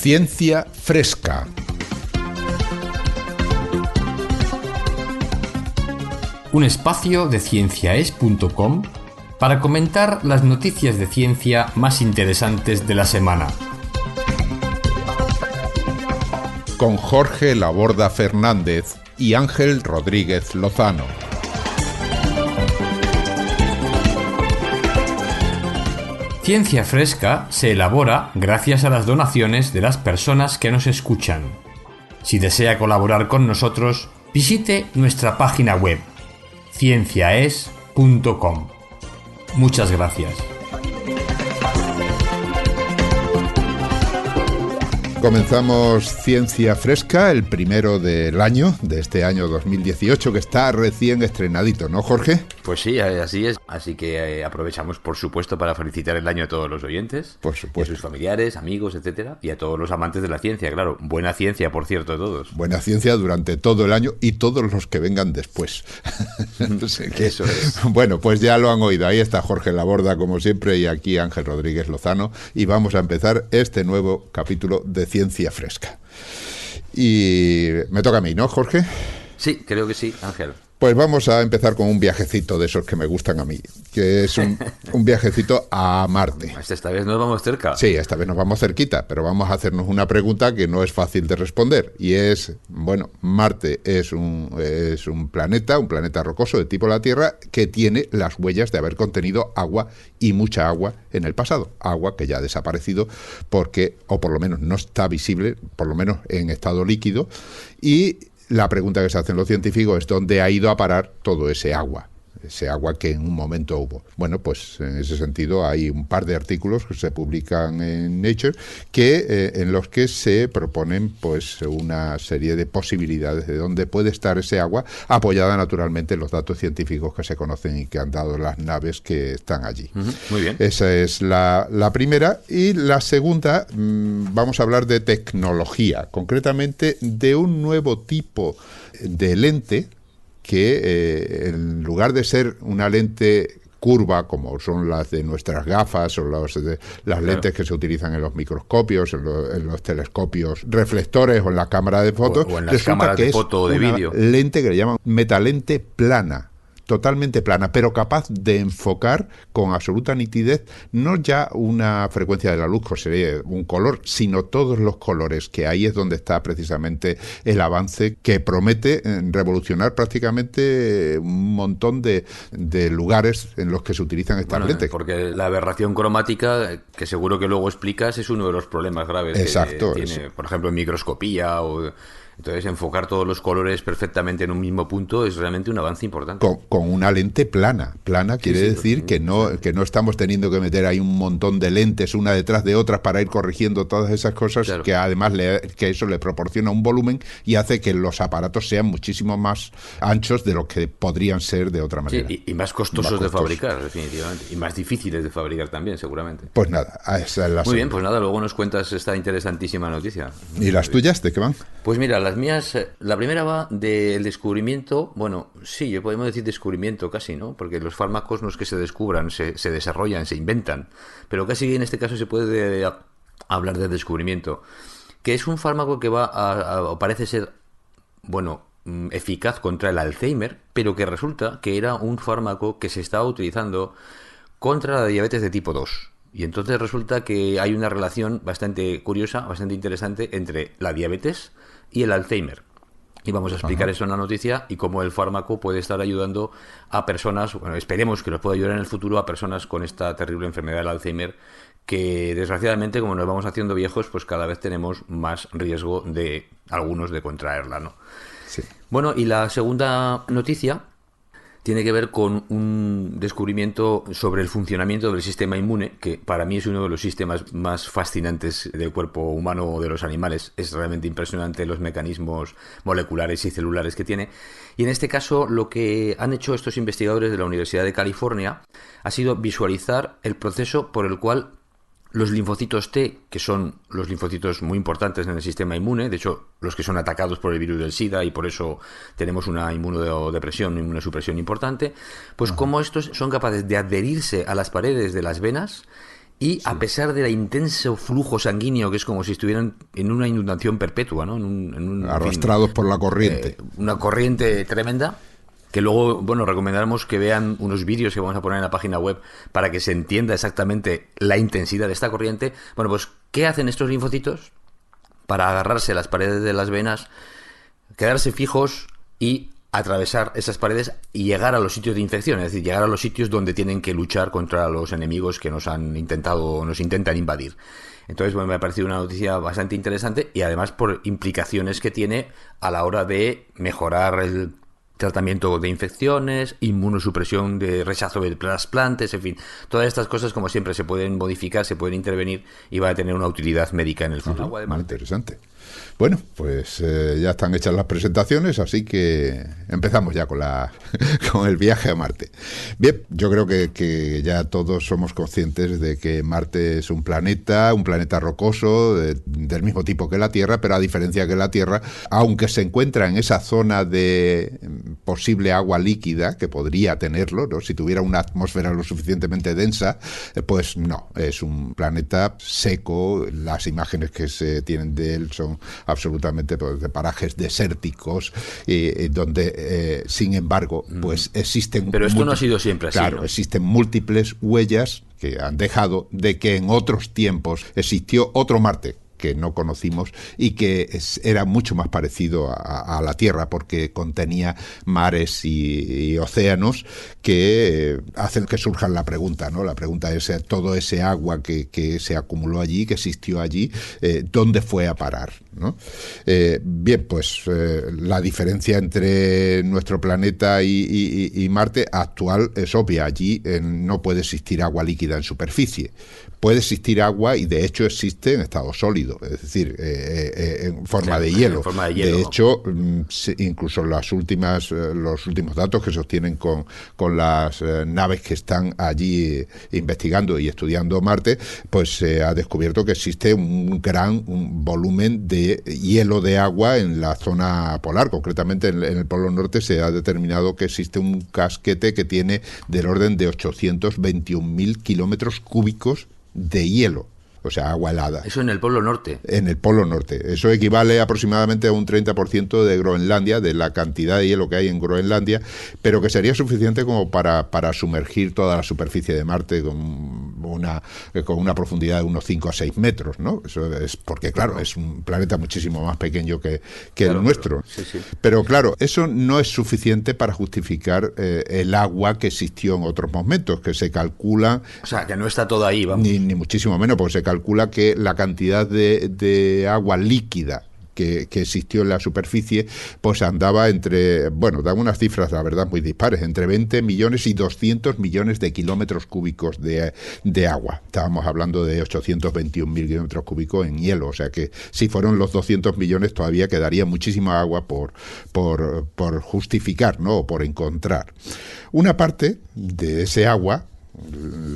Ciencia Fresca. Un espacio de cienciaes.com para comentar las noticias de ciencia más interesantes de la semana. Con Jorge Laborda Fernández y Ángel Rodríguez Lozano. Ciencia Fresca se elabora gracias a las donaciones de las personas que nos escuchan. Si desea colaborar con nosotros, visite nuestra página web cienciaes.com. Muchas gracias. Comenzamos Ciencia Fresca, el primero del año, de este año 2018, que está recién estrenadito, ¿no, Jorge? Pues sí, así es. Así que aprovechamos, por supuesto, para felicitar el año a todos los oyentes, por supuesto, a sus familiares, amigos, etcétera, y a todos los amantes de la ciencia, claro. Buena ciencia, por cierto, todos. Buena ciencia durante todo el año y todos los que vengan después. Eso es. Bueno, pues ya lo han oído. Ahí está Jorge Laborda, como siempre, y aquí Ángel Rodríguez Lozano. Y vamos a empezar este nuevo capítulo de Ciencia Fresca. Y me toca a mí, ¿no, Jorge? Sí, creo que sí, Ángel. Pues vamos a empezar con un viajecito de esos que me gustan a mí, que es un viajecito a Marte. Esta vez nos vamos cerca. Sí, esta vez nos vamos cerquita, pero vamos a hacernos una pregunta que no es fácil de responder. Y es, bueno, Marte es un planeta rocoso de tipo la Tierra que tiene las huellas de haber contenido agua y mucha agua en el pasado. Agua que ya ha desaparecido porque, o por lo menos no está visible, por lo menos en estado líquido, y la pregunta que se hacen los científicos es ¿dónde ha ido a parar todo ese agua? Ese agua que en un momento hubo. Bueno, pues en ese sentido hay un par de artículos que se publican en Nature en los que se proponen pues una serie de posibilidades de dónde puede estar ese agua, apoyada naturalmente en los datos científicos que se conocen y que han dado las naves que están allí. Muy bien. Esa es la primera. Y la segunda, vamos a hablar de tecnología, concretamente de un nuevo tipo de lente que en lugar de ser una lente curva, como son las de nuestras gafas o las lentes que se utilizan en los microscopios, en los telescopios reflectores o en la cámara de fotos, o en las cámaras de foto o de vídeo, lente que le llaman metalente plana, totalmente plana, pero capaz de enfocar con absoluta nitidez no ya una frecuencia de la luz, que sería un color, sino todos los colores, que ahí es donde está precisamente el avance que promete revolucionar prácticamente un montón de lugares en los que se utilizan estas lentes. Porque la aberración cromática, que seguro que luego explicas, es uno de los problemas graves. Exacto, que tiene, por ejemplo, en microscopía entonces, enfocar todos los colores perfectamente en un mismo punto es realmente un avance importante. Con una lente plana. Plana quiere decir que no estamos teniendo que meter ahí un montón de lentes una detrás de otras para ir corrigiendo todas esas cosas, claro, que además que eso le proporciona un volumen y hace que los aparatos sean muchísimo más anchos de lo que podrían ser de otra manera. Sí, y más costosos de fabricar, definitivamente. Y más difíciles de fabricar también, seguramente. Pues nada, esa es la Muy bien, pues nada, luego nos cuentas esta interesantísima noticia. ¿Y las tuyas de qué van? Pues mira, las mías, la primera va del descubrimiento, bueno, sí, podemos decir descubrimiento casi, ¿no? Porque los fármacos no es que se descubran, se desarrollan, se inventan, pero casi en este caso se puede hablar de descubrimiento, que es un fármaco que parece ser, bueno, eficaz contra el Alzheimer, pero que resulta que era un fármaco que se estaba utilizando contra la diabetes de tipo 2. Y entonces resulta que hay una relación bastante curiosa, bastante interesante entre la diabetes y el Alzheimer. Y vamos a explicar eso en la noticia y cómo el fármaco puede estar ayudando a personas, bueno, esperemos que nos pueda ayudar en el futuro a personas con esta terrible enfermedad del Alzheimer, que desgraciadamente, como nos vamos haciendo viejos, pues cada vez tenemos más riesgo de algunos de contraerla, ¿no? Sí. Bueno, y la segunda noticia tiene que ver con un descubrimiento sobre el funcionamiento del sistema inmune, que para mí es uno de los sistemas más fascinantes del cuerpo humano o de los animales. Es realmente impresionante los mecanismos moleculares y celulares que tiene. Y en este caso, lo que han hecho estos investigadores de la Universidad de California ha sido visualizar el proceso por el cual los linfocitos T, que son los linfocitos muy importantes en el sistema inmune, de hecho, los que son atacados por el virus del SIDA y por eso tenemos una inmunodepresión, una inmunosupresión importante, pues cómo estos son capaces de adherirse a las paredes de las venas y a pesar del intenso flujo sanguíneo, que es como si estuvieran en una inundación perpetua, ¿no? Arrastrados por la corriente. Una corriente tremenda, que luego, bueno, recomendamos que vean unos vídeos que vamos a poner en la página web para que se entienda exactamente la intensidad de esta corriente. Bueno, pues, ¿qué hacen estos linfocitos? Para agarrarse a las paredes de las venas, quedarse fijos y atravesar esas paredes y llegar a los sitios de infección, es decir, llegar a los sitios donde tienen que luchar contra los enemigos que nos intentan invadir. Entonces, bueno, me ha parecido una noticia bastante interesante y además por implicaciones que tiene a la hora de mejorar el tratamiento de infecciones, inmunosupresión de rechazo de trasplantes, en fin, todas estas cosas, como siempre, se pueden modificar, se pueden intervenir y va a tener una utilidad médica en el futuro. Muy interesante. Bueno, pues ya están hechas las presentaciones, así que empezamos ya con el viaje a Marte. Bien, yo creo que ya todos somos conscientes de que Marte es un planeta rocoso, del mismo tipo que la Tierra, pero a diferencia que la Tierra, aunque se encuentra en esa zona de posible agua líquida, que podría tenerlo, ¿no? Si tuviera una atmósfera lo suficientemente densa, pues no, es un planeta seco. Las imágenes que se tienen de él son absolutamente de parajes desérticos, donde sin embargo pues existen, pero esto no ha sido siempre así, claro, ¿no? Existen múltiples huellas que han dejado de que en otros tiempos existió otro Marte que no conocimos y que era mucho más parecido a la Tierra, porque contenía mares y océanos que hacen que surja la pregunta, ¿no? La pregunta es, todo ese agua que se acumuló allí, que existió allí, ¿dónde fue a parar, ¿no? Bien, pues la diferencia entre nuestro planeta y Marte actual es obvia. Allí no puede existir agua líquida en superficie. Puede existir agua, y de hecho existe en estado sólido, es decir, en forma de hielo. En forma de hielo. De hecho, incluso los últimos datos que se obtienen con las naves que están allí investigando y estudiando Marte, pues se ha descubierto que existe un volumen de hielo de agua en la zona polar. Concretamente en el Polo Norte se ha determinado que existe un casquete que tiene del orden de 821.000 kilómetros cúbicos de hielo, o sea, agua helada. Eso en el Polo Norte. En el Polo Norte. Eso equivale aproximadamente a un 30% de Groenlandia, de la cantidad de hielo que hay en Groenlandia, pero que sería suficiente como para sumergir toda la superficie de Marte con una profundidad de unos 5 a 6 metros, ¿no? Eso es porque, claro, es un planeta muchísimo más pequeño que claro, el nuestro. Pero, claro, eso no es suficiente para justificar el agua que existió en otros momentos, que se calcula... O sea, que no está todo ahí, vamos. Ni muchísimo menos, porque se calcula que la cantidad de agua líquida que existió en la superficie, pues andaba entre, bueno, dan unas cifras, la verdad, muy dispares, entre 20 millones y 200 millones de kilómetros cúbicos de agua. Estábamos hablando de 821.000 kilómetros cúbicos en hielo, o sea que si fueron los 200 millones todavía quedaría muchísima agua por justificar, ¿no? O por encontrar. Una parte de ese agua,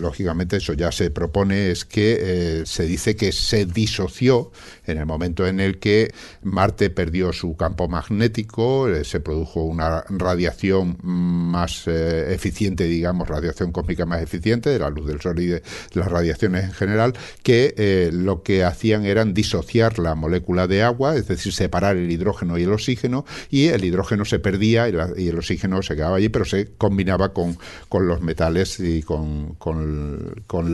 lógicamente eso ya se propone, es que se dice que se disoció en el momento en el que Marte perdió su campo magnético, se produjo una radiación más eficiente, digamos, radiación cósmica más eficiente de la luz del Sol y de las radiaciones en general, que lo que hacían eran disociar la molécula de agua, es decir, separar el hidrógeno y el oxígeno, y el hidrógeno se perdía y el oxígeno se quedaba allí, pero se combinaba con los metales y con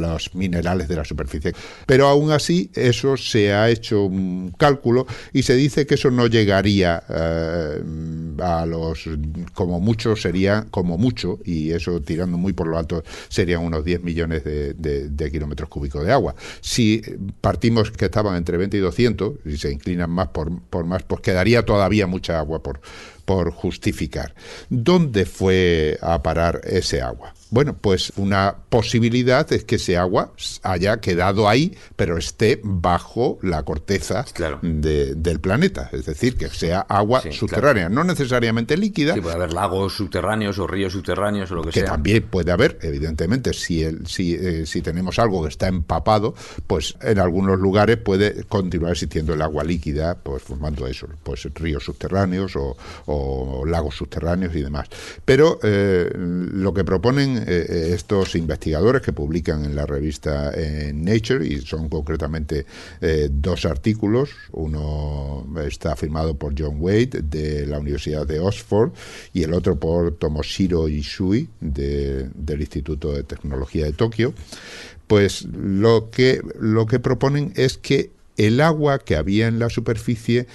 los minerales de la superficie. Pero aún así, eso se ha hecho un cálculo y se dice que eso no llegaría a los, como mucho, y eso tirando muy por lo alto, serían unos 10 millones de kilómetros cúbicos de agua. Si partimos que estaban entre 20 y 200, y se inclinan más por más, pues quedaría todavía mucha agua por justificar. ¿Dónde fue a parar ese agua? Bueno, pues una posibilidad es que ese agua haya quedado ahí, pero esté bajo la corteza del planeta. Es decir, que sea agua subterránea, no necesariamente líquida. Sí, puede haber lagos subterráneos o ríos subterráneos o lo que sea. Que también puede haber, evidentemente, si tenemos algo que está empapado, pues en algunos lugares puede continuar existiendo el agua líquida, pues formando eso, pues ríos subterráneos o o lagos subterráneos y demás. Pero lo que proponen estos investigadores que publican en la revista Nature, y son concretamente 2 artículos, uno está firmado por John Wade de la Universidad de Oxford y el otro por Tomoshiro Isui del Instituto de Tecnología de Tokio, pues lo que proponen es que el agua que había en la superficie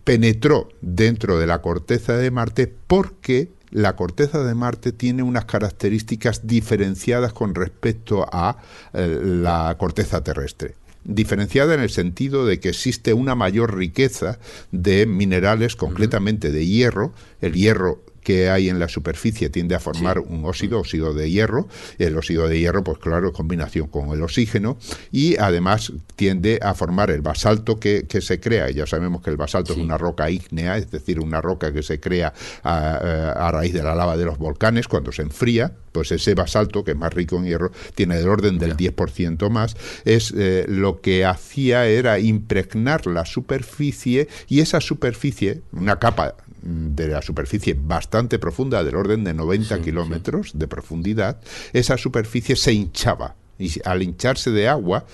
penetró dentro de la corteza de Marte porque la corteza de Marte tiene unas características diferenciadas con respecto a la corteza terrestre. Diferenciada en el sentido de que existe una mayor riqueza de minerales, concretamente de hierro. El hierro que hay en la superficie tiende a formar un óxido de hierro. El óxido de hierro, pues claro, en combinación con el oxígeno, y además tiende a formar el basalto que se crea. Ya sabemos que el basalto es una roca ígnea, es decir, una roca que se crea a raíz de la lava de los volcanes cuando se enfría. Pues ese basalto, que es más rico en hierro, tiene del orden del 10% más, es lo que hacía era impregnar la superficie, y esa superficie, una capa de la superficie bastante profunda, del orden de 90 kilómetros de profundidad, esa superficie se hinchaba. Y al hincharse de agua,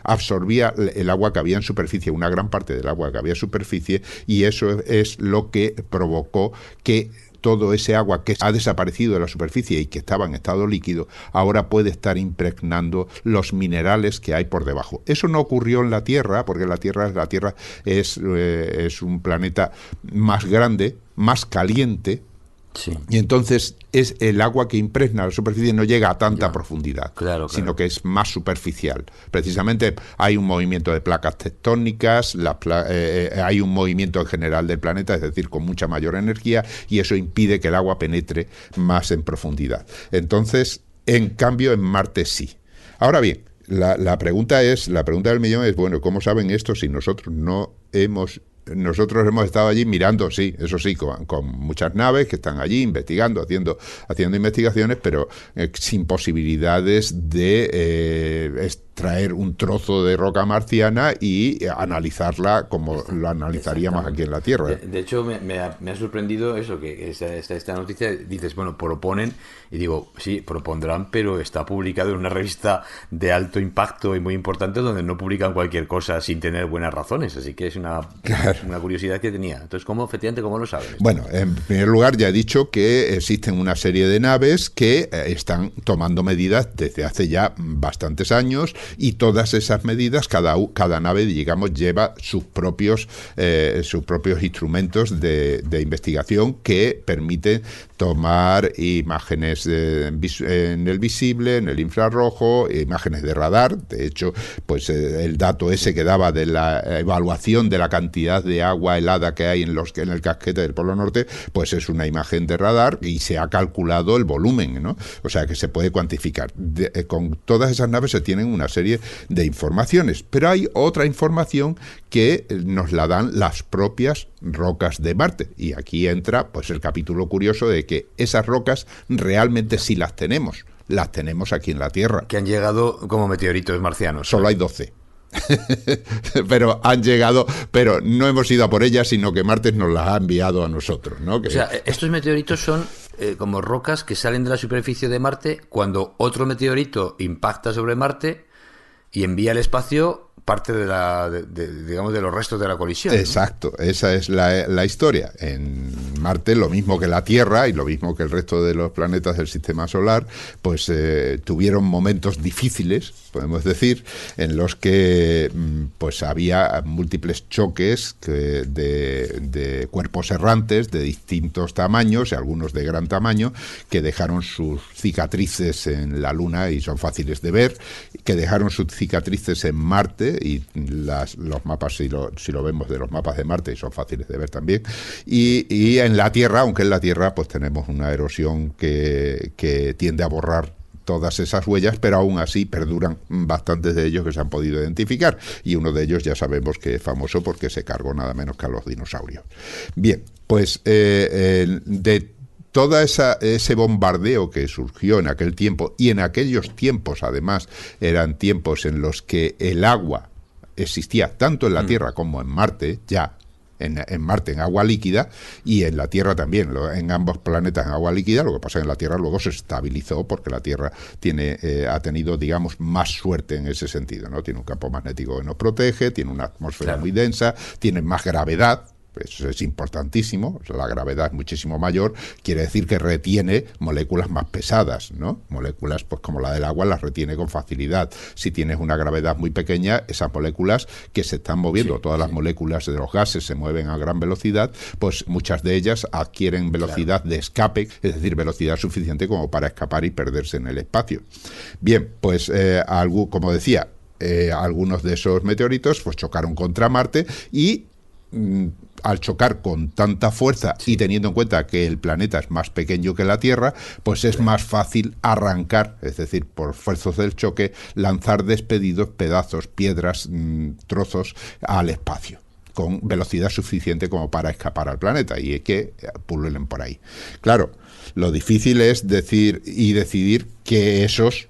absorbía el agua que había en superficie, una gran parte del agua que había en superficie, y eso es lo que provocó que todo ese agua que ha desaparecido de la superficie y que estaba en estado líquido, ahora puede estar impregnando los minerales que hay por debajo. Eso no ocurrió en la Tierra, porque la Tierra es un planeta más grande, más caliente, y entonces es el agua que impregna la superficie no llega a tanta profundidad, sino que es más superficial. Precisamente hay un movimiento de placas tectónicas, hay un movimiento en general del planeta, es decir, con mucha mayor energía, y eso impide que el agua penetre más en profundidad. Entonces, en cambio, en Marte sí. Ahora bien, la pregunta del millón es, bueno, ¿cómo saben esto si nosotros hemos estado allí mirando, sí, eso sí, con muchas naves que están allí investigando, haciendo investigaciones, pero sin posibilidades de extraer un trozo de roca marciana y analizarla como lo analizaríamos aquí en la Tierra. De hecho, me ha sorprendido eso, que esta noticia, dices, bueno, proponen, y digo, sí, propondrán, pero está publicado en una revista de alto impacto y muy importante, donde no publican cualquier cosa sin tener buenas razones, así que es una curiosidad que tenía. Entonces, ¿cómo lo sabes? Bueno, en primer lugar, ya he dicho que existen una serie de naves que están tomando medidas desde hace ya bastantes años, y todas esas medidas, cada nave, digamos, lleva sus propios instrumentos de investigación que permiten tomar imágenes en el visible, en el infrarrojo, imágenes de radar. De hecho, pues el dato ese que daba de la evaluación de la cantidad de agua helada que hay en el casquete del Polo Norte, pues es una imagen de radar, y se ha calculado el volumen, ¿no? O sea, que se puede cuantificar. Con todas esas naves se tienen una serie de informaciones, pero hay otra información que nos la dan las propias rocas de Marte, y aquí entra pues el capítulo curioso de que esas rocas realmente sí las tenemos aquí en la Tierra. Que han llegado como meteoritos marcianos. Solo hay 12. Pero han llegado, pero no hemos ido a por ellas, sino que Marte nos las ha enviado a nosotros, ¿no? O sea, estos meteoritos son como rocas que salen de la superficie de Marte cuando otro meteorito impacta sobre Marte y envía al espacio parte digamos, de los restos de la colisión, ¿no? Exacto, esa es la historia. En Marte, lo mismo que la Tierra y lo mismo que el resto de los planetas del Sistema Solar, pues tuvieron momentos difíciles, podemos decir, en los que pues había múltiples choques de cuerpos errantes de distintos tamaños, y algunos de gran tamaño, que dejaron sus cicatrices en la Luna y son fáciles de ver, que dejaron sus cicatrices en Marte, y los mapas, si lo vemos de los mapas de Marte, y son fáciles de ver también, y en la Tierra, aunque en la Tierra pues tenemos una erosión que tiende a borrar todas esas huellas, pero aún así perduran bastantes de ellos que se han podido identificar, y uno de ellos ya sabemos que es famoso porque se cargó nada menos que a los dinosaurios. Bien, pues de todo ese bombardeo que surgió en aquel tiempo, y en aquellos tiempos además eran tiempos en los que el agua existía tanto en la Tierra como en Marte ya, en Marte en agua líquida y en la Tierra también, en ambos planetas en agua líquida. Lo que pasa es que en la Tierra luego se estabilizó porque la Tierra ha tenido, digamos, más suerte en ese sentido, ¿no? Tiene un campo magnético que nos protege, tiene una atmósfera muy densa, tiene más gravedad. Eso es importantísimo, la gravedad es muchísimo mayor, quiere decir que retiene moléculas más pesadas, ¿no? Moléculas pues como la del agua las retiene con facilidad. Si tienes una gravedad muy pequeña, esas moléculas que se están moviendo, todas las moléculas de los gases se mueven a gran velocidad, pues muchas de ellas adquieren velocidad de escape, es decir, velocidad suficiente como para escapar y perderse en el espacio. Bien, pues como decía, algunos de esos meteoritos pues chocaron contra Marte y al chocar con tanta fuerza y teniendo en cuenta que el planeta es más pequeño que la Tierra, pues es más fácil arrancar, es decir, por esfuerzos del choque, lanzar despedidos, pedazos, piedras, trozos al espacio con velocidad suficiente como para escapar al planeta y que pululen por ahí. Claro, lo difícil es decidir que esos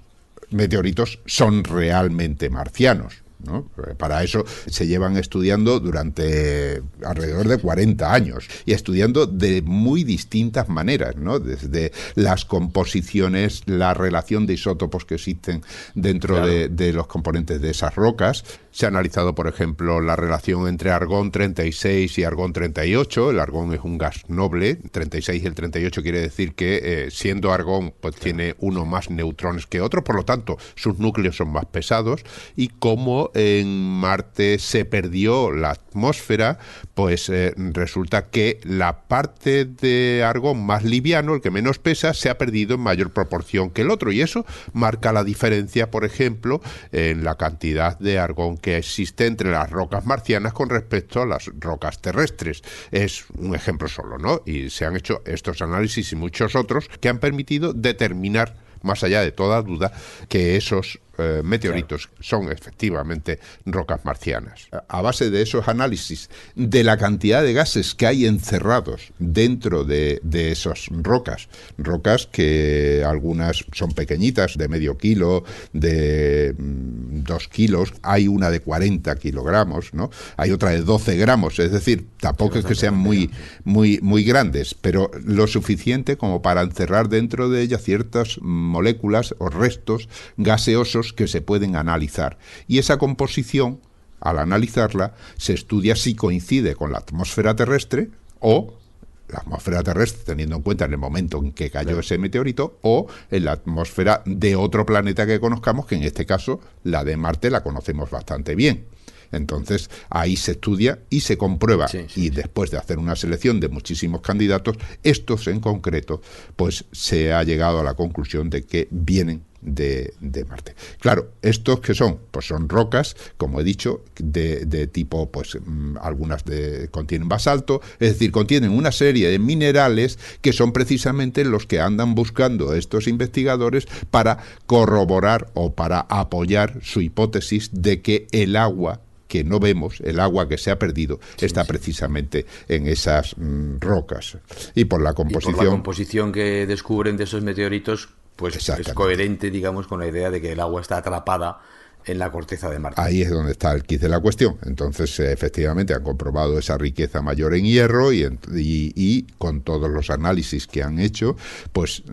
meteoritos son realmente marcianos, ¿no? Para eso se llevan estudiando durante alrededor de 40 años y estudiando de muy distintas maneras, ¿no? Desde las composiciones, la relación de isótopos que existen dentro de los componentes de esas rocas. Se ha analizado, por ejemplo, la relación entre argón 36 y argón 38. El argón es un gas noble, 36 y el 38 quiere decir que siendo argón pues tiene uno más neutrones que otro, por lo tanto sus núcleos son más pesados, y como en Marte se perdió la atmósfera, pues resulta que la parte de argón más liviano, el que menos pesa, se ha perdido en mayor proporción que el otro, y eso marca la diferencia, por ejemplo, en la cantidad de argón que existe entre las rocas marcianas con respecto a las rocas terrestres. Es un ejemplo solo, ¿no? Y se han hecho estos análisis y muchos otros que han permitido determinar, más allá de toda duda, que esos meteoritos son efectivamente rocas marcianas. A base de esos análisis de la cantidad de gases que hay encerrados dentro de esas rocas que algunas son pequeñitas, de medio kilo, de 2 kilos, hay una de 40 kilogramos, ¿no? Hay otra de 12 gramos, es decir, tampoco es que sean muy grandes, pero lo suficiente como para encerrar dentro de ellas ciertas moléculas o restos gaseosos que se pueden analizar. Y esa composición, al analizarla, se estudia si coincide con la atmósfera terrestre o la atmósfera terrestre, teniendo en cuenta en el momento en que cayó ese meteorito, o en la atmósfera de otro planeta que conozcamos, que en este caso la de Marte la conocemos bastante bien. Entonces ahí se estudia y se comprueba, y después de hacer una selección de muchísimos candidatos, estos en concreto, pues se ha llegado a la conclusión de que vienen de Marte. Claro, ¿estos qué son? Pues son rocas, como he dicho, de tipo, pues algunas contienen basalto, es decir, contienen una serie de minerales que son precisamente los que andan buscando estos investigadores para corroborar o para apoyar su hipótesis de que el agua que no vemos, el agua que se ha perdido, está precisamente en esas rocas. Y por la composición que descubren de esos meteoritos, pues es coherente, digamos, con la idea de que el agua está atrapada en la corteza de Marte. Ahí es donde está el quid de la cuestión. Entonces, efectivamente, han comprobado esa riqueza mayor en hierro y con todos los análisis que han hecho, pues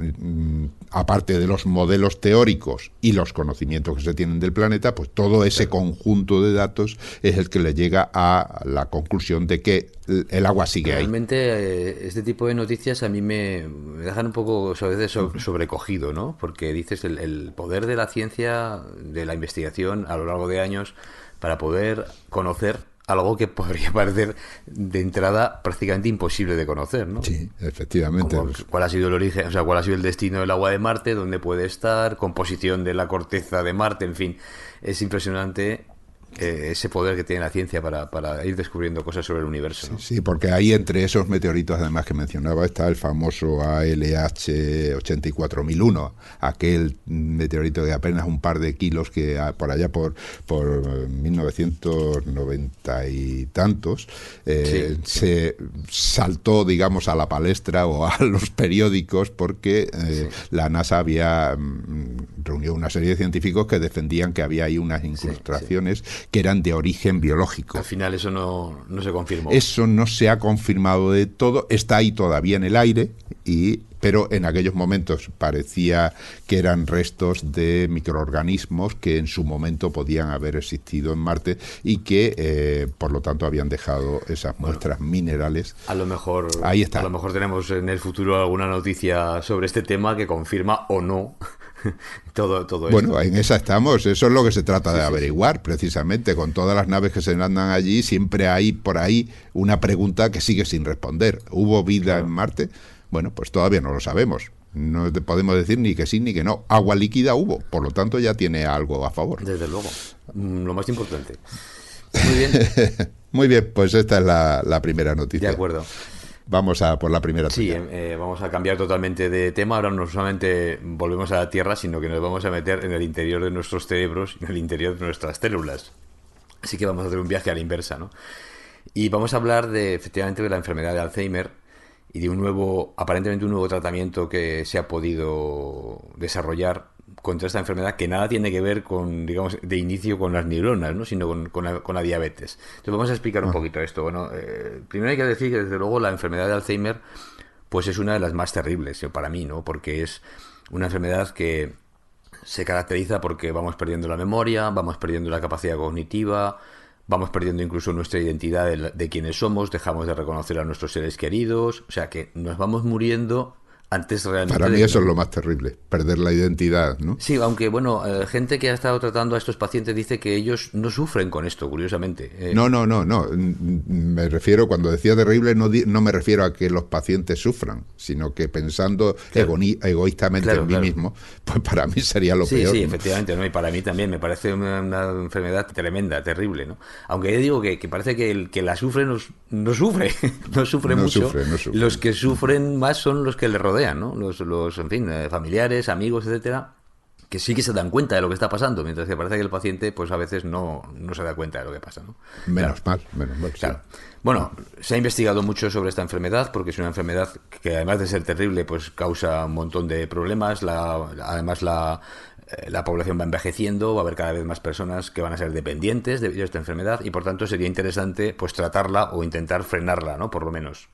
aparte de los modelos teóricos y los conocimientos que se tienen del planeta, pues todo ese conjunto de datos es el que le llega a la conclusión de que el agua sigue Realmente, ahí. Realmente este tipo de noticias a mí me dejan un poco a veces sobrecogido, ¿no? Porque dices el poder de la ciencia, de la investigación a lo largo de años para poder conocer algo que podría parecer de entrada prácticamente imposible de conocer, ¿no? Sí, efectivamente. ¿Cuál ha sido el origen, o sea, cuál ha sido el destino del agua de Marte, dónde puede estar, composición de la corteza de Marte, en fin, es impresionante ese poder que tiene la ciencia para ir descubriendo cosas sobre el universo, ¿no? Sí, porque ahí entre esos meteoritos además que mencionaba está el famoso ALH 84001, aquel meteorito de apenas un par de kilos que por allá por 1990 y tantos se saltó, digamos, a la palestra o a los periódicos porque la NASA había reunido una serie de científicos que defendían que había ahí unas incrustaciones que eran de origen biológico. Al final eso no se confirmó. Eso no se ha confirmado de todo, está ahí todavía en el aire, pero en aquellos momentos parecía que eran restos de microorganismos que en su momento podían haber existido en Marte y que, por lo tanto, habían dejado esas muestras minerales. A lo mejor, ahí está. A lo mejor tenemos en el futuro alguna noticia sobre este tema que confirma o no todo esto. Bueno, en esa estamos, eso es lo que se trata de averiguar, precisamente, con todas las naves que se andan allí, siempre hay por ahí una pregunta que sigue sin responder. ¿Hubo vida en Marte? Bueno, pues todavía no lo sabemos. No podemos decir ni que sí ni que no. Agua líquida hubo, por lo tanto ya tiene algo a favor. Desde luego, lo más importante. Muy bien. Muy bien, pues esta es la primera noticia. De acuerdo. Vamos a por la primera. Sí, vamos a cambiar totalmente de tema. Ahora no solamente volvemos a la Tierra, sino que nos vamos a meter en el interior de nuestros cerebros, en el interior de nuestras células. Así que vamos a hacer un viaje a la inversa, ¿no? Y vamos a hablar efectivamente de la enfermedad de Alzheimer y de aparentemente un nuevo tratamiento que se ha podido desarrollar contra esta enfermedad, que nada tiene que ver con, digamos, de inicio con las neuronas, ¿no? Sino con la diabetes. Entonces vamos a explicar un poquito esto. Bueno, primero hay que decir que desde luego la enfermedad de Alzheimer pues es una de las más terribles para mí, ¿no? Porque es una enfermedad que se caracteriza porque vamos perdiendo la memoria, vamos perdiendo la capacidad cognitiva, vamos perdiendo incluso nuestra identidad de quiénes somos, dejamos de reconocer a nuestros seres queridos, o sea que nos vamos muriendo antes realmente. Para mí eso es lo más terrible, perder la identidad, ¿no? Sí, aunque bueno, gente que ha estado tratando a estos pacientes dice que ellos no sufren con esto, curiosamente. No. Me refiero, cuando decía terrible, no me refiero a que los pacientes sufran, sino que pensando egoístamente en mí mismo, pues para mí sería lo peor. Sí, ¿no? Efectivamente, ¿no? Y para mí también me parece una enfermedad tremenda, terrible, ¿no? Aunque yo digo que parece que el que la sufre no sufre, no sufre mucho. No sufre. Los que sufren más son los que le rodean, ¿no? Los en fin, familiares, amigos, etcétera, que sí que se dan cuenta de lo que está pasando, mientras que parece que el paciente pues a veces no se da cuenta de lo que pasa, ¿no? Menos mal. Claro. Bueno, se ha investigado mucho sobre esta enfermedad porque es una enfermedad que, además de ser terrible, pues causa un montón de problemas. Además la población va envejeciendo, va a haber cada vez más personas que van a ser dependientes de esta enfermedad y por tanto sería interesante pues tratarla o intentar frenarla, ¿no? Por lo menos.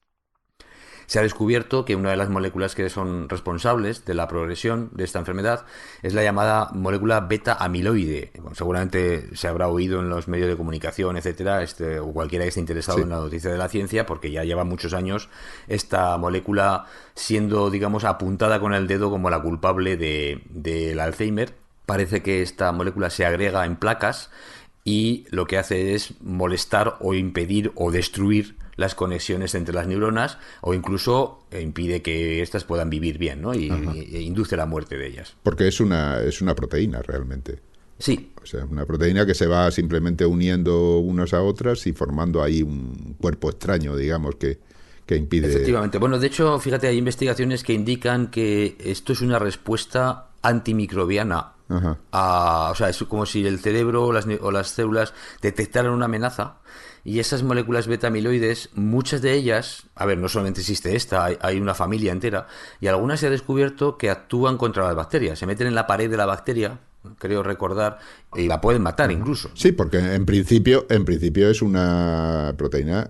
Se ha descubierto que una de las moléculas que son responsables de la progresión de esta enfermedad es la llamada molécula beta-amiloide. Bueno, seguramente se habrá oído en los medios de comunicación, etcétera, o cualquiera que esté interesado en la noticia de la ciencia, porque ya lleva muchos años esta molécula siendo, digamos, apuntada con el dedo como la culpable del Alzheimer. Parece que esta molécula se agrega en placas y lo que hace es molestar o impedir o destruir las conexiones entre las neuronas o incluso impide que éstas puedan vivir bien, ¿no? Y induce la muerte de ellas. Porque es una proteína realmente. Sí. O sea, una proteína que se va simplemente uniendo unas a otras y formando ahí un cuerpo extraño, digamos, que impide... Efectivamente. Bueno, de hecho, fíjate, hay investigaciones que indican que esto es una respuesta antimicrobiana. O sea, es como si el cerebro o las células detectaran una amenaza. Y esas moléculas beta-amiloides, muchas de ellas, a ver, no solamente existe esta, hay una familia entera, y algunas se ha descubierto que actúan contra las bacterias, se meten en la pared de la bacteria, creo recordar, y la pueden matar incluso. Sí, porque en principio es una proteína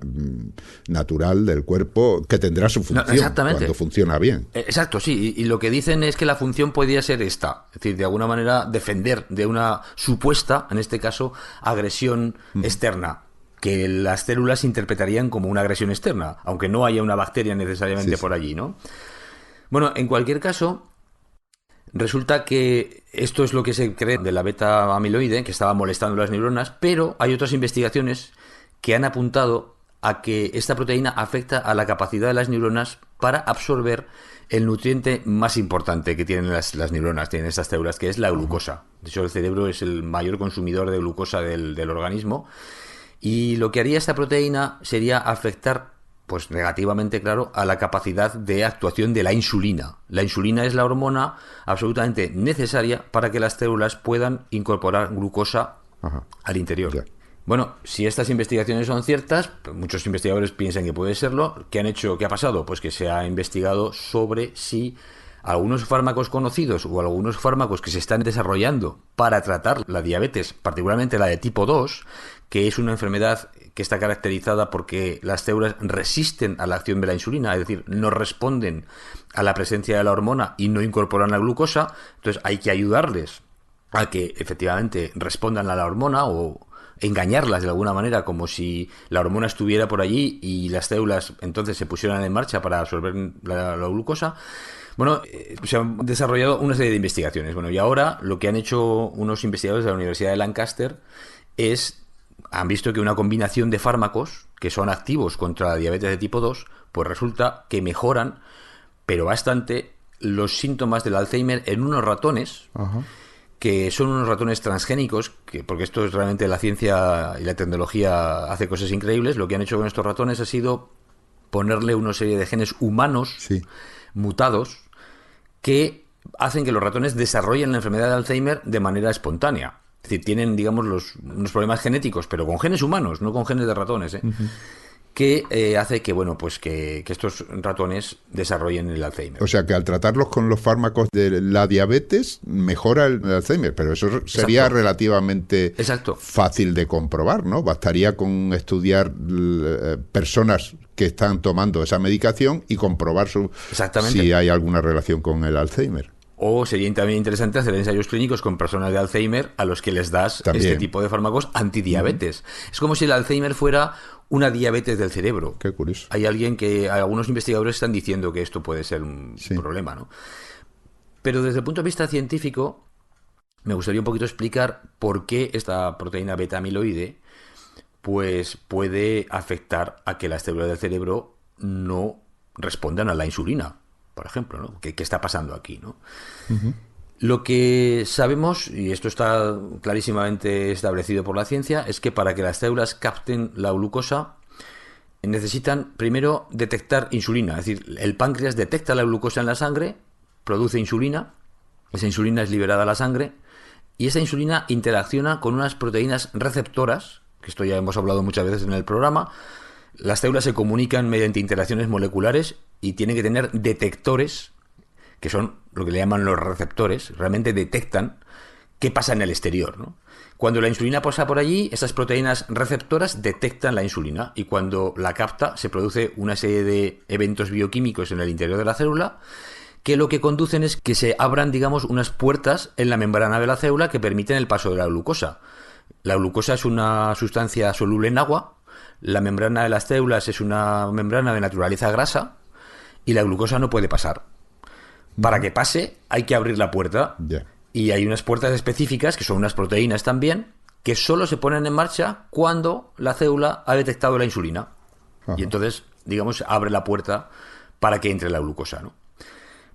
natural del cuerpo que tendrá su función cuando funciona bien. Exacto, sí, y lo que dicen es que la función podría ser esta, es decir, de alguna manera defender de una supuesta, en este caso, agresión externa, que las células interpretarían como una agresión externa, aunque no haya una bacteria necesariamente por allí, ¿no? Bueno, en cualquier caso, resulta que esto es lo que se cree de la beta-amiloide, que estaba molestando las neuronas, pero hay otras investigaciones que han apuntado a que esta proteína afecta a la capacidad de las neuronas para absorber el nutriente más importante que tienen las neuronas, tienen estas células, que es la glucosa. De hecho, el cerebro es el mayor consumidor de glucosa del organismo. Y lo que haría esta proteína sería afectar, pues negativamente, claro, a la capacidad de actuación de la insulina. La insulina es la hormona absolutamente necesaria para que las células puedan incorporar glucosa al interior. Ya. Bueno, si estas investigaciones son ciertas, muchos investigadores piensan que puede serlo. ¿Qué han hecho? ¿Qué ha pasado? Pues que se ha investigado sobre si algunos fármacos conocidos o algunos fármacos que se están desarrollando para tratar la diabetes, particularmente la de tipo 2, que es una enfermedad que está caracterizada porque las células resisten a la acción de la insulina, es decir, no responden a la presencia de la hormona y no incorporan la glucosa. Entonces hay que ayudarles a que efectivamente respondan a la hormona o engañarlas de alguna manera, como si la hormona estuviera por allí y las células entonces se pusieran en marcha para absorber la glucosa. Bueno, se han desarrollado una serie de investigaciones. Bueno, y ahora lo que han hecho unos investigadores de la Universidad de Lancaster han visto que una combinación de fármacos que son activos contra la diabetes de tipo 2, pues resulta que mejoran, pero bastante, los síntomas del Alzheimer en unos ratones. Ajá. Que son unos ratones transgénicos, porque esto es realmente la ciencia y la tecnología hace cosas increíbles. Lo que han hecho con estos ratones ha sido ponerle una serie de genes humanos mutados que hacen que los ratones desarrollen la enfermedad de Alzheimer de manera espontánea. Es decir, tienen, digamos, unos problemas genéticos, pero con genes humanos, no con genes de ratones, ¿eh? Uh-huh. Que hace que, bueno, pues que estos ratones desarrollen el Alzheimer. O sea, que al tratarlos con los fármacos de la diabetes mejora el Alzheimer, pero eso sería relativamente fácil de comprobar, ¿no? Bastaría con estudiar personas que están tomando esa medicación y comprobar si hay alguna relación con el Alzheimer. O sería también interesante hacer ensayos clínicos con personas de Alzheimer a los que les das este tipo de fármacos antidiabetes. Es como si el Alzheimer fuera una diabetes del cerebro. Qué curioso. Algunos investigadores están diciendo que esto puede ser un problema, ¿no? Pero desde el punto de vista científico, me gustaría un poquito explicar por qué esta proteína beta-amiloide pues puede afectar a que las células del cerebro no respondan a la insulina, por ejemplo, ¿no? ¿Qué está pasando aquí, ¿no? Uh-huh. Lo que sabemos, y esto está clarísimamente establecido por la ciencia, es que para que las células capten la glucosa necesitan primero detectar insulina. Es decir, el páncreas detecta la glucosa en la sangre, produce insulina, esa insulina es liberada a la sangre, y esa insulina interacciona con unas proteínas receptoras, que esto ya hemos hablado muchas veces en el programa. Las células se comunican mediante interacciones moleculares y tienen que tener detectores, que son lo que le llaman los receptores, realmente detectan qué pasa en el exterior, ¿no? Cuando la insulina pasa por allí, esas proteínas receptoras detectan la insulina y cuando la capta se produce una serie de eventos bioquímicos en el interior de la célula que lo que conducen es que se abran, digamos, unas puertas en la membrana de la célula que permiten el paso de la glucosa. La glucosa es una sustancia soluble en agua, la membrana de las células es una membrana de naturaleza grasa y la glucosa no puede pasar. Para que pase hay que abrir la puerta. Y hay unas puertas específicas, que son unas proteínas también, que solo se ponen en marcha cuando la célula ha detectado la insulina. Ajá. Y entonces, digamos, abre la puerta para que entre la glucosa, ¿no?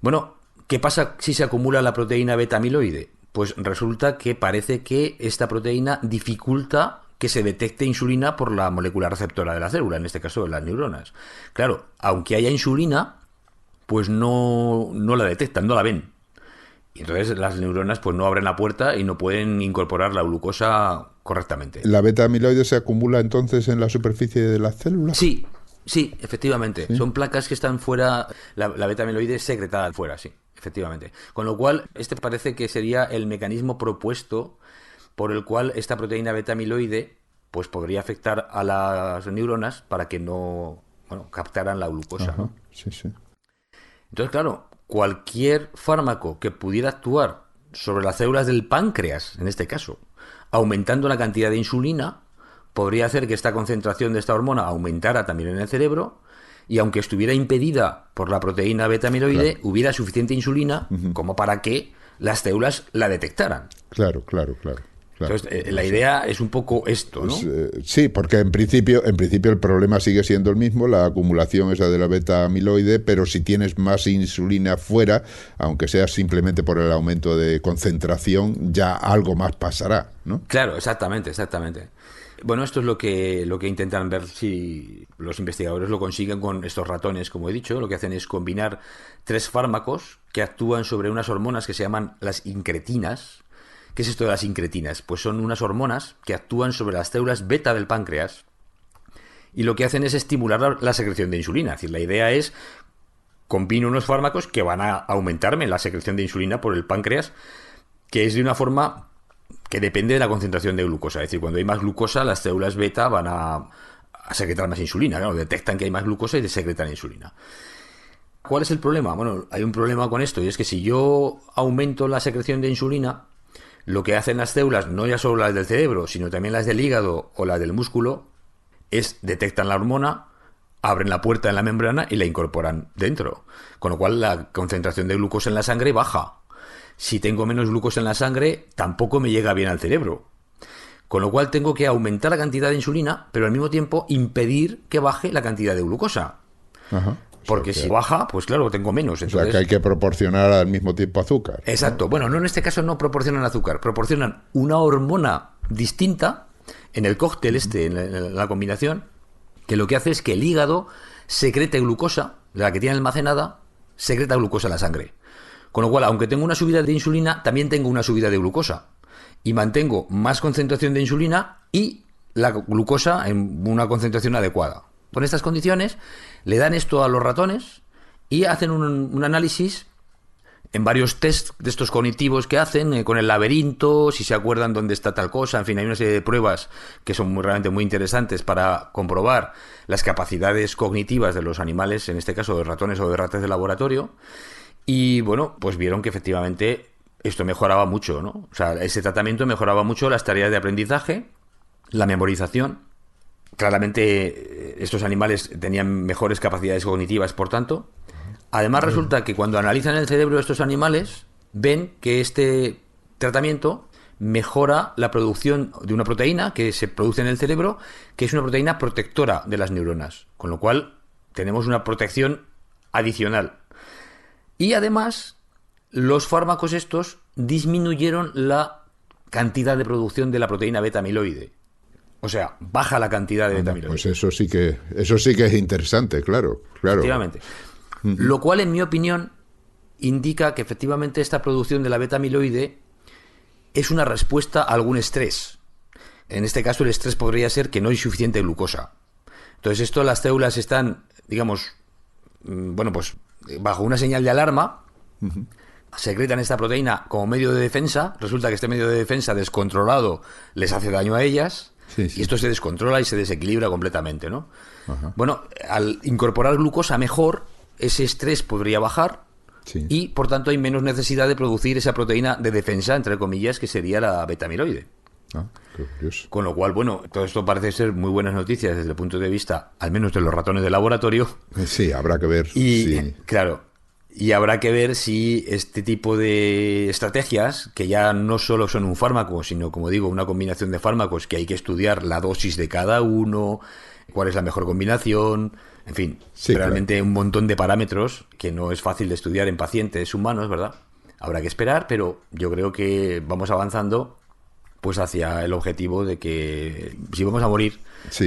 Bueno, ¿qué pasa si se acumula la proteína beta-amiloide? Pues resulta que parece que esta proteína dificulta que se detecte insulina por la molécula receptora de la célula, en este caso de las neuronas. Claro, aunque haya insulina, pues no la detectan, no la ven. Y entonces las neuronas pues no abren la puerta y no pueden incorporar la glucosa correctamente. ¿La beta-amiloide se acumula entonces en la superficie de las células? Sí, efectivamente. ¿Sí? Son placas que están fuera, la beta-amiloide es secretada fuera, sí, efectivamente. Con lo cual, este parece que sería el mecanismo propuesto por el cual esta proteína beta-amiloide pues podría afectar a las neuronas para que no captaran la glucosa. Ajá, ¿no? Sí. Entonces, claro, cualquier fármaco que pudiera actuar sobre las células del páncreas, en este caso, aumentando la cantidad de insulina, podría hacer que esta concentración de esta hormona aumentara también en el cerebro y aunque estuviera impedida por la proteína beta-amiloide, hubiera suficiente insulina como para que las células la detectaran. Claro. Entonces, la idea es un poco esto, ¿no? Sí, porque en principio el problema sigue siendo el mismo, la acumulación esa de la beta-amiloide, pero si tienes más insulina fuera, aunque sea simplemente por el aumento de concentración, ya algo más pasará, ¿no? Claro, exactamente. Bueno, esto es lo que intentan ver si los investigadores lo consiguen con estos ratones, como he dicho. Lo que hacen es combinar 3 fármacos que actúan sobre unas hormonas que se llaman las incretinas. ¿Qué es esto de las incretinas? Pues son unas hormonas que actúan sobre las células beta del páncreas y lo que hacen es estimular la secreción de insulina. Es decir, la idea es combino unos fármacos que van a aumentarme la secreción de insulina por el páncreas, que es de una forma que depende de la concentración de glucosa. Es decir, cuando hay más glucosa, las células beta van a secretar más insulina. Claro, detectan que hay más glucosa y secretan insulina. ¿Cuál es el problema? Bueno, hay un problema con esto, y es que si yo aumento la secreción de insulina, lo que hacen las células, no ya solo las del cerebro, sino también las del hígado o las del músculo, es detectan la hormona, abren la puerta en la membrana y la incorporan dentro. Con lo cual la concentración de glucosa en la sangre baja. Si tengo menos glucosa en la sangre, tampoco me llega bien al cerebro. Con lo cual tengo que aumentar la cantidad de insulina, pero al mismo tiempo impedir que baje la cantidad de glucosa. Ajá. Porque si baja, pues claro, tengo menos. Entonces, o sea, que hay que proporcionar al mismo tiempo azúcar. Exacto. Bueno, no, en este caso no proporcionan azúcar, proporcionan una hormona distinta en el cóctel en la combinación, que lo que hace es que el hígado secrete glucosa, la que tiene almacenada, secreta glucosa en la sangre. Con lo cual, aunque tengo una subida de insulina, también tengo una subida de glucosa. Y mantengo más concentración de insulina y la glucosa en una concentración adecuada. Con estas condiciones, le dan esto a los ratones y hacen un análisis en varios test de estos cognitivos que hacen, con el laberinto, si se acuerdan dónde está tal cosa. En fin, hay una serie de pruebas que son realmente muy interesantes para comprobar las capacidades cognitivas de los animales, en este caso de ratones o de ratas de laboratorio. Y bueno, pues vieron que efectivamente esto mejoraba mucho, ¿no? O sea, ese tratamiento mejoraba mucho las tareas de aprendizaje, la memorización. Claramente estos animales tenían mejores capacidades cognitivas, por tanto. Además resulta que cuando analizan el cerebro de estos animales, ven que este tratamiento mejora la producción de una proteína que se produce en el cerebro, que es una proteína protectora de las neuronas. Con lo cual tenemos una protección adicional. Y además, los fármacos estos disminuyeron la cantidad de producción de la proteína beta-amiloide. O sea, baja la cantidad de beta-amiloide. Pues eso sí que es interesante, claro. Efectivamente. Lo cual, en mi opinión, indica que efectivamente esta producción de la beta-amiloide es una respuesta a algún estrés. En este caso, el estrés podría ser que no hay suficiente glucosa. Entonces, las células están, digamos, bueno, pues bajo una señal de alarma, secretan esta proteína como medio de defensa. Resulta que este medio de defensa descontrolado les hace daño a ellas. Sí. Y esto se descontrola y se desequilibra completamente, ¿no? Ajá. Bueno, al incorporar glucosa mejor, ese estrés podría bajar. Sí. Y por tanto hay menos necesidad de producir esa proteína de defensa, entre comillas, que sería la beta-amiloide. Qué curioso. Con lo cual, bueno, todo esto parece ser muy buenas noticias desde el punto de vista, al menos de los ratones de laboratorio. Sí, habrá que ver. Y claro, y habrá que ver si este tipo de estrategias, que ya no solo son un fármaco, sino, como digo, una combinación de fármacos, que hay que estudiar la dosis de cada uno, cuál es la mejor combinación, en fin, realmente un montón de parámetros que no es fácil de estudiar en pacientes humanos, ¿verdad? Habrá que esperar, pero yo creo que vamos avanzando pues hacia el objetivo de que si vamos a morir,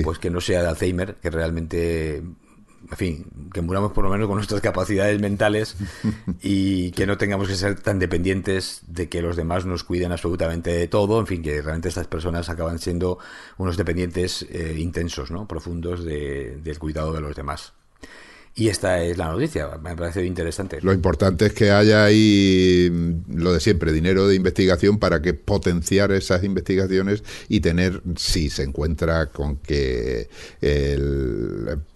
pues que no sea de Alzheimer, que realmente, en fin, que muramos por lo menos con nuestras capacidades mentales y que no tengamos que ser tan dependientes de que los demás nos cuiden absolutamente de todo. En fin, que realmente estas personas acaban siendo unos dependientes intensos, ¿no? Profundos del cuidado de los demás. Y esta es la noticia, me parece interesante. Lo importante es que haya ahí lo de siempre, dinero de investigación para que potenciar esas investigaciones y tener, si se encuentra con que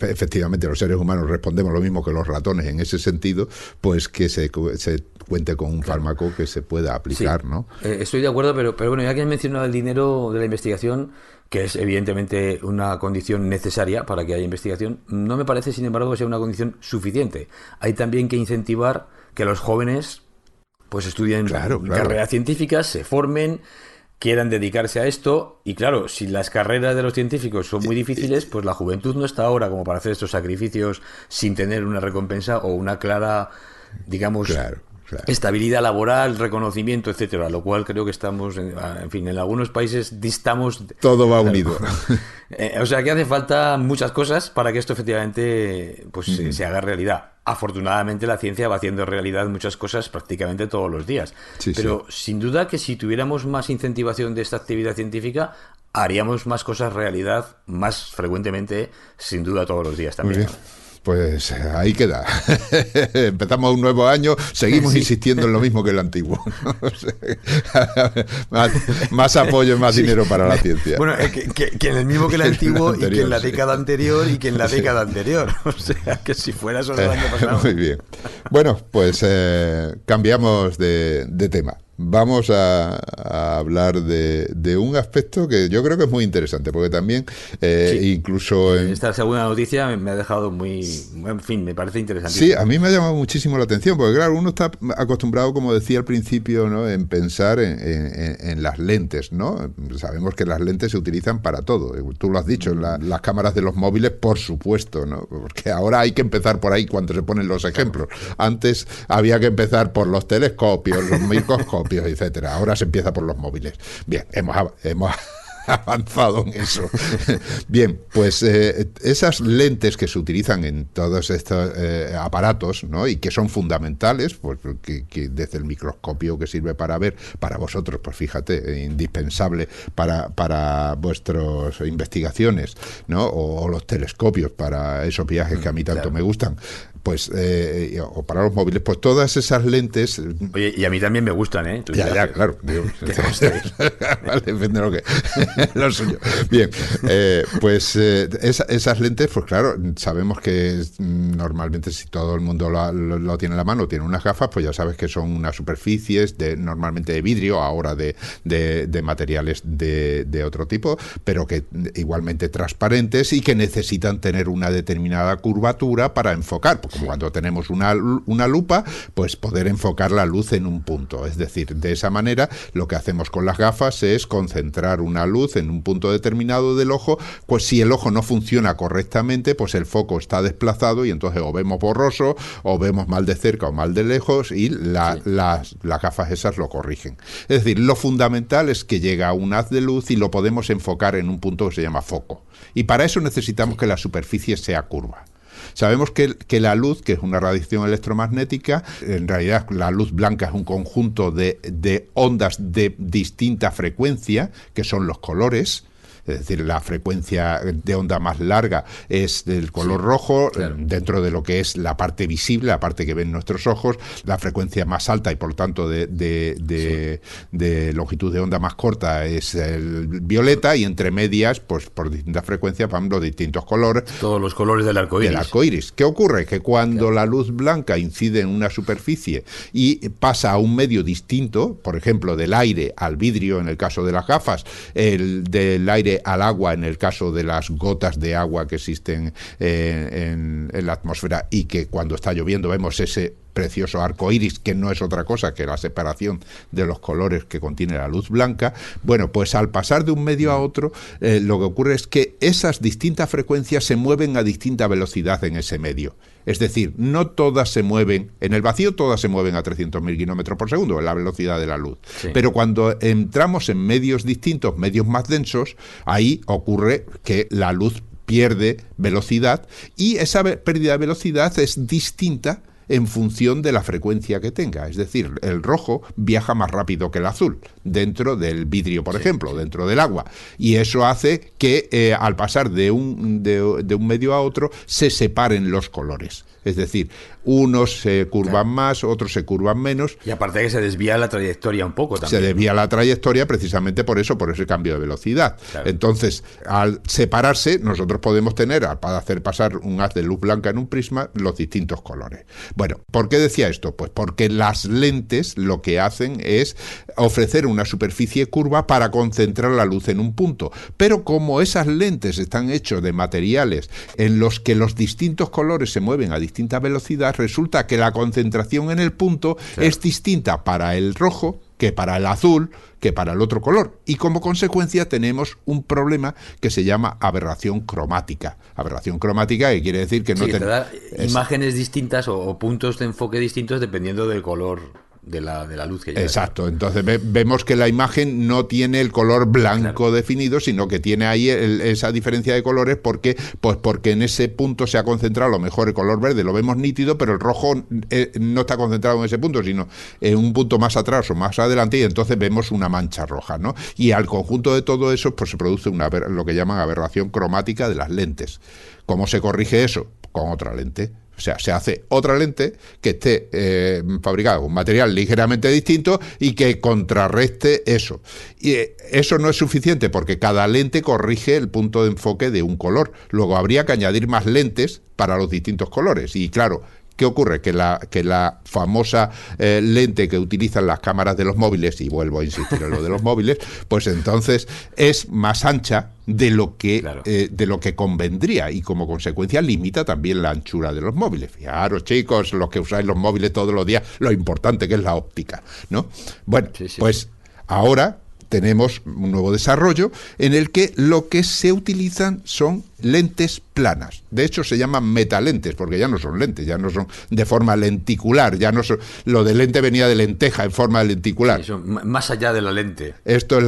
efectivamente los seres humanos respondemos lo mismo que los ratones en ese sentido, pues que se cuente con un fármaco que se pueda aplicar, ¿no? Estoy de acuerdo, pero bueno, ya que has mencionado el dinero de la investigación, que es evidentemente una condición necesaria para que haya investigación, no me parece, sin embargo, que sea una condición suficiente. Hay también que incentivar que los jóvenes pues estudien carreras científicas, se formen, quieran dedicarse a esto, y claro, si las carreras de los científicos son muy difíciles, pues la juventud no está ahora como para hacer estos sacrificios sin tener una recompensa o una clara, digamos, estabilidad laboral, reconocimiento, etcétera, lo cual creo que estamos, en fin, en algunos países distamos. Todo va unido. O sea que hace falta muchas cosas para que esto efectivamente pues se haga realidad. Afortunadamente la ciencia va haciendo realidad muchas cosas prácticamente todos los días. Pero sin duda que si tuviéramos más incentivación de esta actividad científica, haríamos más cosas realidad más frecuentemente, sin duda todos los días también. Muy bien. Pues ahí queda. Empezamos un nuevo año, seguimos insistiendo en lo mismo que el antiguo. más apoyo y más dinero para la ciencia. Bueno, que en el mismo que el antiguo y que en la década anterior y que en la década anterior. O sea, que si fuera solo el año pasado. Muy bien. Bueno, pues cambiamos de tema. Vamos a hablar de un aspecto que yo creo que es muy interesante, porque también incluso... Esta segunda noticia me ha dejado muy... En fin, me parece interesante. Sí, a mí me ha llamado muchísimo la atención, porque claro, uno está acostumbrado, como decía al principio, ¿no?, en pensar en las lentes, ¿no? Sabemos que las lentes se utilizan para todo. Tú lo has dicho, las cámaras de los móviles, por supuesto, ¿no? Porque ahora hay que empezar por ahí cuando se ponen los ejemplos. Antes había que empezar por los telescopios, los microscopios, etcétera. Ahora se empieza por los móviles. Bien, hemos avanzado en eso. Bien, pues esas lentes que se utilizan en todos estos aparatos, ¿no?, y que son fundamentales, pues que desde el microscopio que sirve para ver, para vosotros, pues fíjate, indispensable para vuestras investigaciones, ¿no?, o los telescopios para esos viajes que a mí tanto me gustan, pues o para los móviles, pues todas esas lentes... Oye, y a mí también me gustan, ¿eh? Ya, claro. Digo, vale, depende de lo suyo. Bien, pues esas lentes, pues claro, sabemos que normalmente si todo el mundo lo tiene en la mano, tiene unas gafas, pues ya sabes que son unas superficies normalmente de vidrio, ahora de materiales de otro tipo, pero que igualmente transparentes y que necesitan tener una determinada curvatura para enfocar, como cuando tenemos una lupa, pues poder enfocar la luz en un punto. Es decir, de esa manera lo que hacemos con las gafas es concentrar una luz en un punto determinado del ojo, pues si el ojo no funciona correctamente, pues el foco está desplazado y entonces o vemos borroso o vemos mal de cerca o mal de lejos y las gafas esas lo corrigen. Es decir, lo fundamental es que llega un haz de luz y lo podemos enfocar en un punto que se llama foco. Y para eso necesitamos que la superficie sea curva. Sabemos que la luz, que es una radiación electromagnética, en realidad la luz blanca es un conjunto de ondas de distinta frecuencia, que son los colores. Es decir, la frecuencia de onda más larga es del color rojo, claro, dentro de lo que es la parte visible, la parte que ven nuestros ojos. La frecuencia más alta y por tanto de longitud de onda más corta es el violeta, y entre medias, pues por distintas frecuencias van los distintos colores. Todos los colores del arco iris. Del arco iris. ¿Qué ocurre? Que cuando la luz blanca incide en una superficie y pasa a un medio distinto, por ejemplo, del aire al vidrio en el caso de las gafas, del aire al agua en el caso de las gotas de agua que existen en la atmósfera, y que cuando está lloviendo vemos ese precioso arco iris, que no es otra cosa que la separación de los colores que contiene la luz blanca. Bueno, pues al pasar de un medio a otro, lo que ocurre es que esas distintas frecuencias se mueven a distinta velocidad en ese medio. Es decir, no todas se mueven, en el vacío todas se mueven a 300.000 kilómetros por segundo, la velocidad de la luz. Sí. Pero cuando entramos en medios distintos, medios más densos, ahí ocurre que la luz pierde velocidad, y esa pérdida de velocidad es distinta en función de la frecuencia que tenga. Es decir, el rojo viaja más rápido que el azul dentro del vidrio, por ejemplo, dentro del agua. Y eso hace que al pasar de un medio a otro se separen los colores. Es decir, unos se curvan más, otros se curvan menos. Y aparte que se desvía la trayectoria un poco también. Se desvía la trayectoria precisamente por eso, por ese cambio de velocidad. Claro. Entonces, al separarse, nosotros podemos tener, para hacer pasar un haz de luz blanca en un prisma, los distintos colores. Bueno, ¿por qué decía esto? Pues porque las lentes lo que hacen es ofrecer una superficie curva para concentrar la luz en un punto. Pero como esas lentes están hechas de materiales en los que los distintos colores se mueven a distinta velocidad, resulta que la concentración en el punto es distinta para el rojo que para el azul, que para el otro color. Y como consecuencia tenemos un problema que se llama aberración cromática. Aberración cromática, que quiere decir que no te da imágenes distintas o puntos de enfoque distintos dependiendo del color de la luz que llega. Exacto, entonces vemos que la imagen no tiene el color blanco definido, sino que tiene ahí esa diferencia de colores porque en ese punto se ha concentrado a lo mejor el color verde, lo vemos nítido, pero el rojo no está concentrado en ese punto, sino en un punto más atrás o más adelante, y entonces vemos una mancha roja, ¿no? Y al conjunto de todo eso, pues se produce lo que llaman aberración cromática de las lentes. ¿Cómo se corrige eso? Con otra lente. O sea, se hace otra lente que esté fabricada con un material ligeramente distinto y que contrarreste eso. Y eso no es suficiente porque cada lente corrige el punto de enfoque de un color. Luego habría que añadir más lentes para los distintos colores. Y claro, ¿qué ocurre? Que la famosa lente que utilizan las cámaras de los móviles, y vuelvo a insistir en lo de los móviles, pues entonces es más ancha de lo que convendría, y como consecuencia limita también la anchura de los móviles. Fijaros, chicos, los que usáis los móviles todos los días, lo importante que es la óptica, ¿no? Bueno, pues ahora tenemos un nuevo desarrollo en el que lo que se utilizan son lentes planas. De hecho, se llaman metalentes, porque ya no son lentes, ya no son de forma lenticular, ya no son... Lo de lente venía de lenteja en forma lenticular. Sí, más allá de la lente. Esto es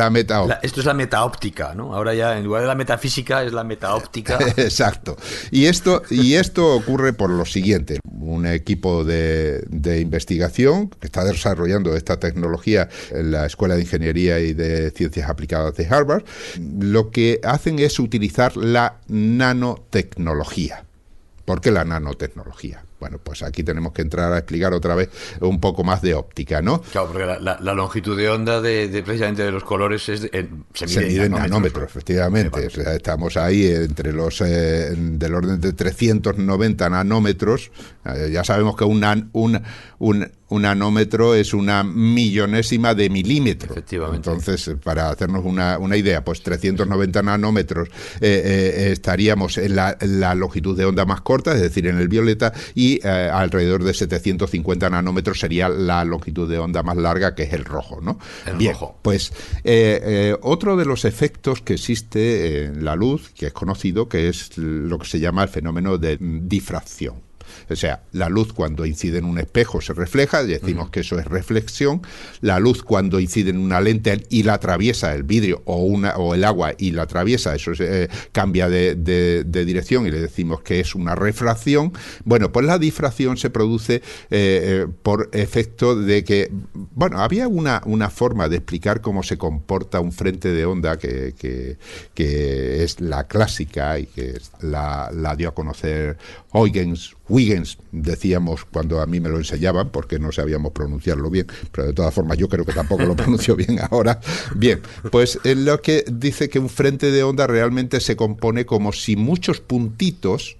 esto es la metaóptica, ¿no? Ahora ya, en lugar de la metafísica, es la metaóptica. Exacto. Y esto ocurre por lo siguiente. Un equipo de investigación que está desarrollando esta tecnología en la Escuela de Ingeniería y de Ciencias Aplicadas de Harvard, lo que hacen es utilizar la nanotecnología. ¿Por qué la nanotecnología? Bueno, pues aquí tenemos que entrar a explicar otra vez un poco más de óptica, ¿no? Claro, porque la longitud de onda precisamente de los colores se mide en nanómetros, efectivamente. O sea, estamos ahí entre los del orden de 390 nanómetros. Ya sabemos que un nanómetro es una millonésima de milímetro. Efectivamente. Entonces, para hacernos una idea, pues 390 nanómetros estaríamos en la longitud de onda más corta, es decir, en el violeta, y alrededor de 750 nanómetros sería la longitud de onda más larga, que es el rojo, ¿no? El rojo. Pues otro de los efectos que existe en la luz, que es conocido, que es lo que se llama el fenómeno de difracción. O sea, la luz cuando incide en un espejo se refleja, decimos que eso es reflexión. La luz cuando incide en una lente y la atraviesa el vidrio o el agua y la atraviesa, eso cambia de dirección y le decimos que es una refracción. Bueno, pues la difracción se produce por efecto de que, bueno, había una forma de explicar cómo se comporta un frente de onda que es la clásica y que la dio a conocer Huygens, decíamos cuando a mí me lo enseñaban, porque no sabíamos pronunciarlo bien, pero de todas formas yo creo que tampoco lo pronuncio bien ahora. Bien, pues en lo que dice que un frente de onda realmente se compone como si muchos puntitos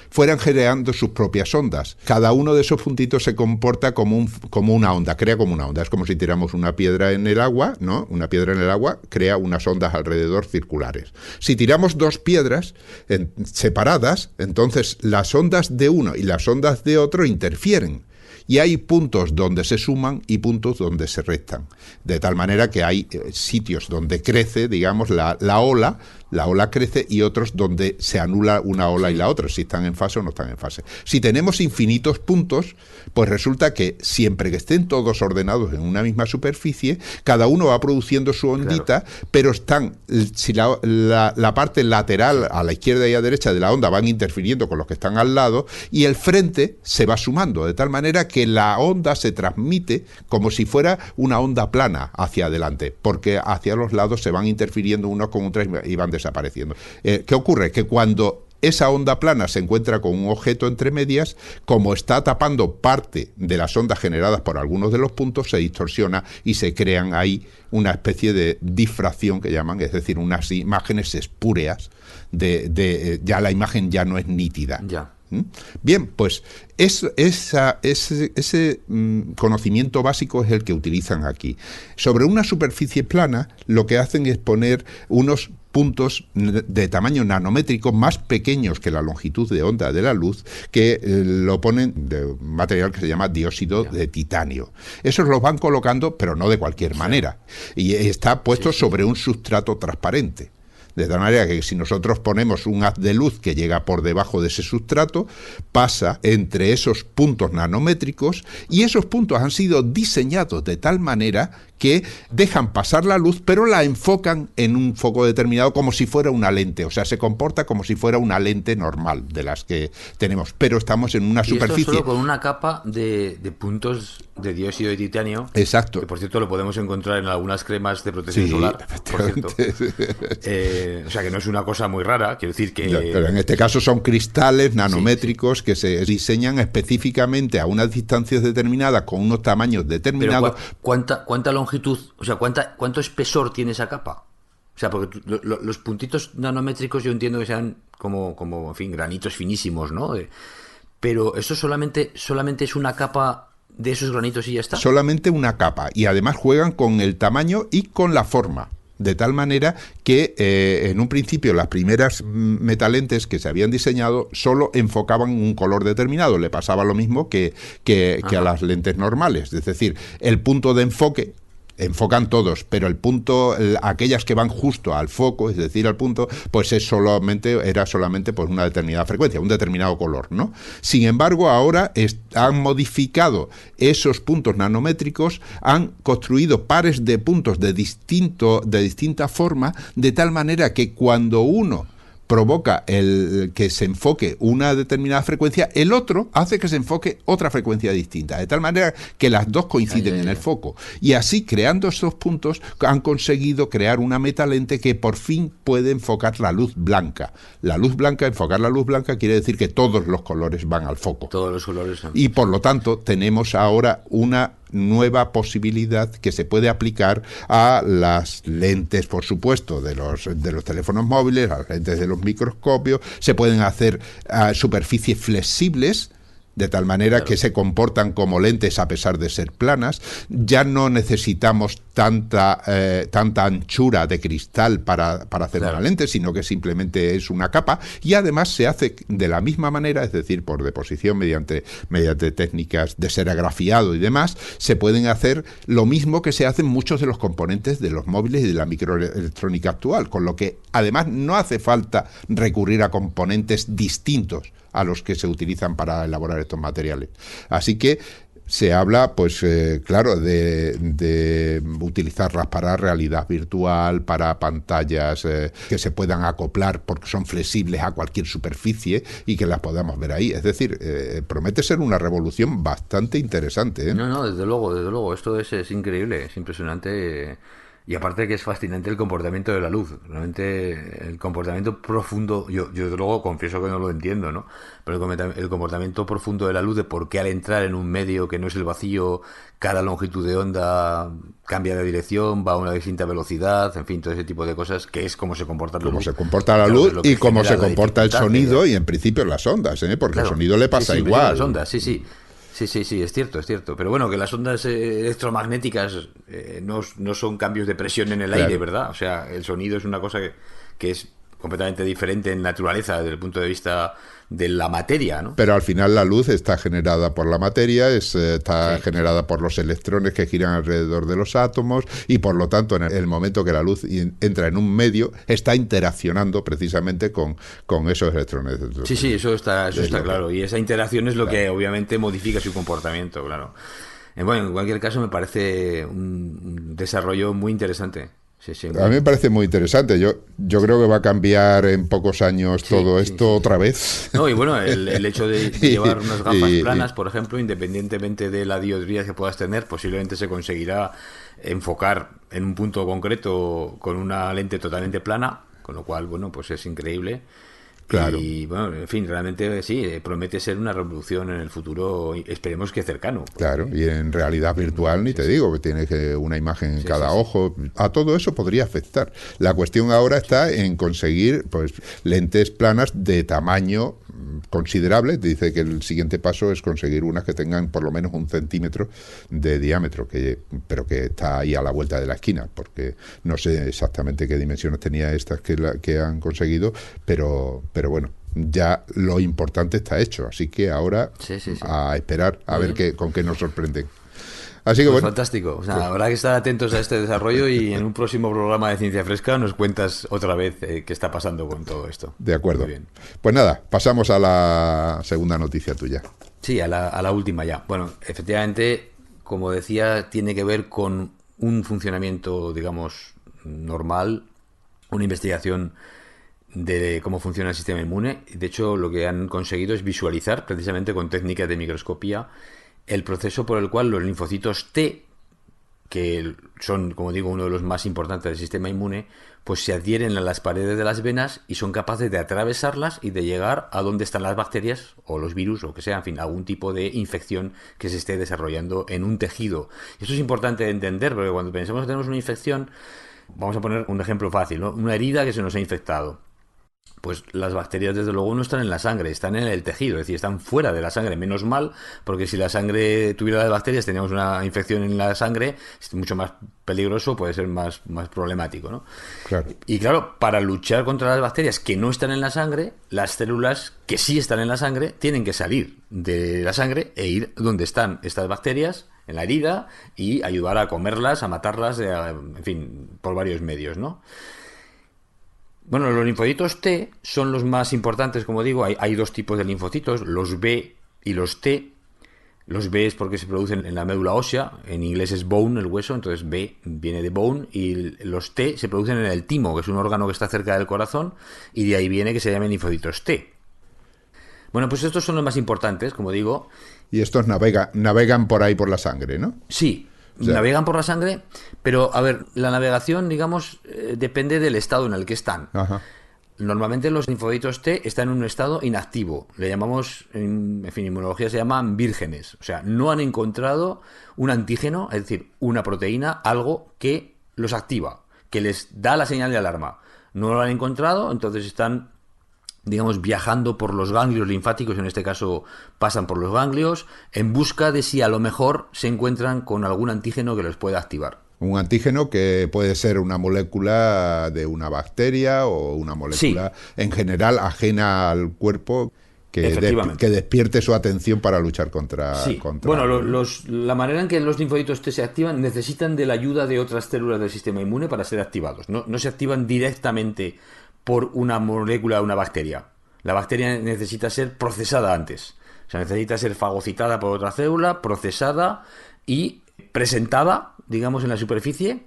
fueran generando sus propias ondas. Cada uno de esos puntitos se comporta como una onda, crea como una onda. Es como si tiramos una piedra en el agua, ¿no? Una piedra en el agua crea unas ondas alrededor circulares. Si tiramos dos piedras separadas, entonces las ondas de uno y las ondas de otro interfieren. Y hay puntos donde se suman y puntos donde se restan. De tal manera que hay sitios donde crece, digamos, la ola crece, y otros donde se anula una ola y la otra, si están en fase o no están en fase. Si tenemos infinitos puntos, pues resulta que siempre que estén todos ordenados en una misma superficie, cada uno va produciendo su ondita, claro, pero están, si la parte lateral a la izquierda y a la derecha de la onda van interfiriendo con los que están al lado, y el frente se va sumando, de tal manera que la onda se transmite como si fuera una onda plana hacia adelante, porque hacia los lados se van interfiriendo unos con otros y van desapareciendo. ¿Qué ocurre? Que cuando esa onda plana se encuentra con un objeto entre medias, como está tapando parte de las ondas generadas por algunos de los puntos, se distorsiona y se crean ahí una especie de difracción que llaman, es decir, unas imágenes espúreas ya la imagen ya no es nítida. Ya. Bien, pues ese conocimiento básico es el que utilizan aquí. Sobre una superficie plana, lo que hacen es poner unos puntos de tamaño nanométrico más pequeños que la longitud de onda de la luz, que lo ponen de un material que se llama dióxido de titanio. Esos los van colocando, pero no de cualquier manera, y está puesto sobre un sustrato transparente. De tal manera que si nosotros ponemos un haz de luz que llega por debajo de ese sustrato, pasa entre esos puntos nanométricos, y esos puntos han sido diseñados de tal manera que dejan pasar la luz, pero la enfocan en un foco determinado como si fuera una lente. O sea, se comporta como si fuera una lente normal de las que tenemos, pero estamos en una superficie. Y esto solo con una capa de puntos de dióxido de titanio. Exacto. Que, por cierto, lo podemos encontrar en algunas cremas de protección solar, por cierto. O sea, que no es una cosa muy rara, quiero decir que... Pero en este caso son cristales nanométricos que se diseñan específicamente a unas distancias determinadas, con unos tamaños determinados. Pero ¿cuánta longitud, o sea, cuánto espesor tiene esa capa? O sea, porque los puntitos nanométricos yo entiendo que sean como en fin, granitos finísimos, ¿no? Pero eso solamente es una capa de esos granitos y ya está. Solamente una capa, y además juegan con el tamaño y con la forma. De tal manera que en un principio las primeras metalentes que se habían diseñado solo enfocaban un color determinado. Le pasaba lo mismo que a las lentes normales. Es decir, el punto de enfoque enfocan todos, pero el punto, aquellas que van justo al foco, es decir, al punto, pues era solamente pues una determinada frecuencia, un determinado color, ¿no? Sin embargo, ahora han modificado esos puntos nanométricos, han construido pares de puntos de distinta forma, de tal manera que cuando uno provoca que se enfoque una determinada frecuencia, el otro hace que se enfoque otra frecuencia distinta, de tal manera que las dos coinciden en el foco. Y así, creando estos puntos, han conseguido crear una metalente que por fin puede enfocar la luz blanca. Enfocar la luz blanca quiere decir que todos los colores van al foco. Todos los colores. Y por lo tanto, tenemos ahora una nueva posibilidad que se puede aplicar a las lentes, por supuesto, de los teléfonos móviles, a las lentes de los microscopios. Se pueden hacer superficies flexibles, de tal manera que se comportan como lentes a pesar de ser planas. Ya no necesitamos tanta anchura de cristal para hacer una lente, sino que simplemente es una capa, y además se hace de la misma manera, es decir, por deposición mediante técnicas de serigrafiado y demás. Se pueden hacer lo mismo que se hacen muchos de los componentes de los móviles y de la microelectrónica actual, con lo que además no hace falta recurrir a componentes distintos a los que se utilizan para elaborar estos materiales. Así que se habla, pues claro, de utilizarlas para realidad virtual, para pantallas que se puedan acoplar porque son flexibles a cualquier superficie y que las podamos ver ahí. Es decir, promete ser una revolución bastante interesante, ¿eh? No, desde luego. Esto es increíble, es impresionante. Y aparte que es fascinante el comportamiento de la luz. Realmente el comportamiento profundo, yo desde luego confieso que no lo entiendo, ¿no? Pero el comportamiento profundo de la luz, de por qué al entrar en un medio que no es el vacío, cada longitud de onda cambia de dirección, va a una distinta velocidad, en fin, todo ese tipo de cosas, que es cómo se comporta la luz. Cómo se comporta la luz y cómo se comporta el sonido, y en princio las ondas, porque el sonido le pasa igual. Las ondas, sí, es cierto. Pero bueno, que las ondas electromagnéticas no son cambios de presión en el aire, ¿verdad? O sea, el sonido es una cosa que es completamente diferente en naturaleza desde el punto de vista de la materia, ¿no? Pero al final la luz está generada por la materia, está generada por los electrones que giran alrededor de los átomos, y por lo tanto en el momento que la luz entra en un medio está interaccionando precisamente con esos electrones. Entonces, sí, eso está claro, y esa interacción es lo que obviamente modifica su comportamiento, claro. Bueno, en cualquier caso me parece un desarrollo muy interesante. Sí, a mí me parece muy interesante. Yo creo que va a cambiar en pocos años todo esto otra vez. No, y bueno, el hecho de llevar unas gafas planas, por ejemplo, independientemente de la diodría que puedas tener, posiblemente se conseguirá enfocar en un punto concreto con una lente totalmente plana, con lo cual, bueno, pues es increíble. Claro. Y bueno, en fin, realmente sí, promete ser una revolución en el futuro, esperemos que cercano. Claro, y en realidad virtual ni te digo, que tiene una imagen en cada ojo. A todo eso podría afectar. La cuestión ahora está en conseguir pues lentes planas de tamaño considerable. Dice que el siguiente paso es conseguir unas que tengan por lo menos 1 centímetro de diámetro, pero que está ahí a la vuelta de la esquina, porque no sé exactamente qué dimensiones tenía estas que han conseguido, pero bueno, ya lo importante está hecho, así que ahora a esperar a ver con qué nos sorprenden. Así que Pues bueno. fantástico. O sea, pues- habrá que estar atentos a este desarrollo y en un próximo programa de Ciencia Fresca nos cuentas otra vez qué está pasando con todo esto. De acuerdo. Muy bien. Pues nada, pasamos a la segunda noticia tuya. Sí, a la última ya. Bueno, efectivamente, como decía, tiene que ver con un funcionamiento, digamos, normal, una investigación de cómo funciona el sistema inmune. De hecho, lo que han conseguido es visualizar, precisamente con técnicas de microscopía, el proceso por el cual los linfocitos T, que son, como digo, uno de los más importantes del sistema inmune, pues se adhieren a las paredes de las venas y son capaces de atravesarlas y de llegar a donde están las bacterias o los virus o que sea, en fin, algún tipo de infección que se esté desarrollando en un tejido. Y esto es importante de entender porque cuando pensamos que tenemos una infección, vamos a poner un ejemplo fácil, ¿no? Una herida que se nos ha infectado. Pues las bacterias desde luego no están en la sangre, están en el tejido, es decir, están fuera de la sangre. Menos mal, porque si la sangre tuviera las bacterias, teníamos una infección en la sangre, es mucho más peligroso, puede ser más problemático, ¿no? Claro. Y claro, para luchar contra las bacterias que no están en la sangre, las células que sí están en la sangre tienen que salir de la sangre e ir donde están estas bacterias, en la herida, y ayudar a comerlas, a matarlas, en fin, por varios medios, ¿no? Bueno, los linfocitos T son los más importantes, como digo. Hay dos tipos de linfocitos, los B y los T. Los B es porque se producen en la médula ósea, en inglés es bone, el hueso, entonces B viene de bone, y los T se producen en el timo, que es un órgano que está cerca del corazón, y de ahí viene que se llamen linfocitos T. Bueno, pues estos son los más importantes, como digo. Y estos navegan por ahí por la sangre, ¿no? Sí, O sea, navegan por la sangre, pero a ver, la navegación, digamos, depende del estado en el que están. ajá. Normalmente los linfocitos T están en un estado inactivo. Le llamamos, en fin, inmunología se llaman vírgenes. O sea, no han encontrado un antígeno, es decir, una proteína, algo que los activa, que les da la señal de alarma. No lo han encontrado, entonces están, digamos, viajando por los ganglios linfáticos, en este caso pasan por los ganglios, en busca de si a lo mejor se encuentran con algún antígeno que los pueda activar. Un antígeno que puede ser una molécula de una bacteria o una Sí, molécula en general ajena al cuerpo efectivamente. que despierte su atención para luchar Sí, contra bueno, algo, ¿no? la manera en que los linfocitos T se activan necesitan de la ayuda de otras células del sistema inmune para ser activados. No se activan directamente por una molécula de una bacteria. La bacteria necesita ser procesada antes. O sea, necesita ser fagocitada por otra célula, procesada y presentada, digamos, en la superficie.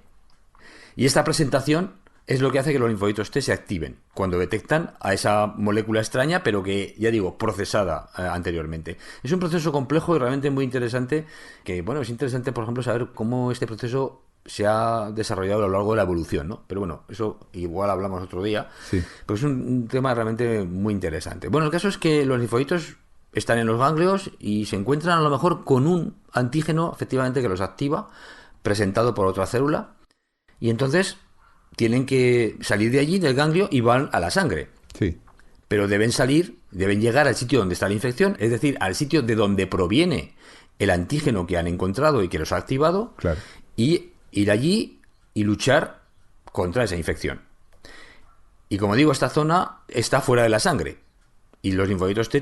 Y esta presentación es lo que hace que los linfocitos T se activen cuando detectan a esa molécula extraña, pero que, ya digo, procesada anteriormente. Es un proceso complejo y realmente muy interesante, que, bueno, es interesante, por ejemplo, saber cómo este proceso se ha desarrollado a lo largo de la evolución, ¿no? Pero bueno, eso igual hablamos otro día. Sí. Pero es un tema realmente muy interesante. Bueno, el caso es que los linfocitos están en los ganglios y se encuentran a lo mejor con un antígeno, efectivamente, que los activa, presentado por otra célula, y entonces tienen que salir de allí, del ganglio, y van a la sangre. Sí. Pero deben salir, deben llegar al sitio donde está la infección, es decir, al sitio de donde proviene el antígeno que han encontrado y que los ha activado, Claro. y ir allí y luchar contra esa infección. Y como digo, esta zona está fuera de la sangre. Y los linfocitos T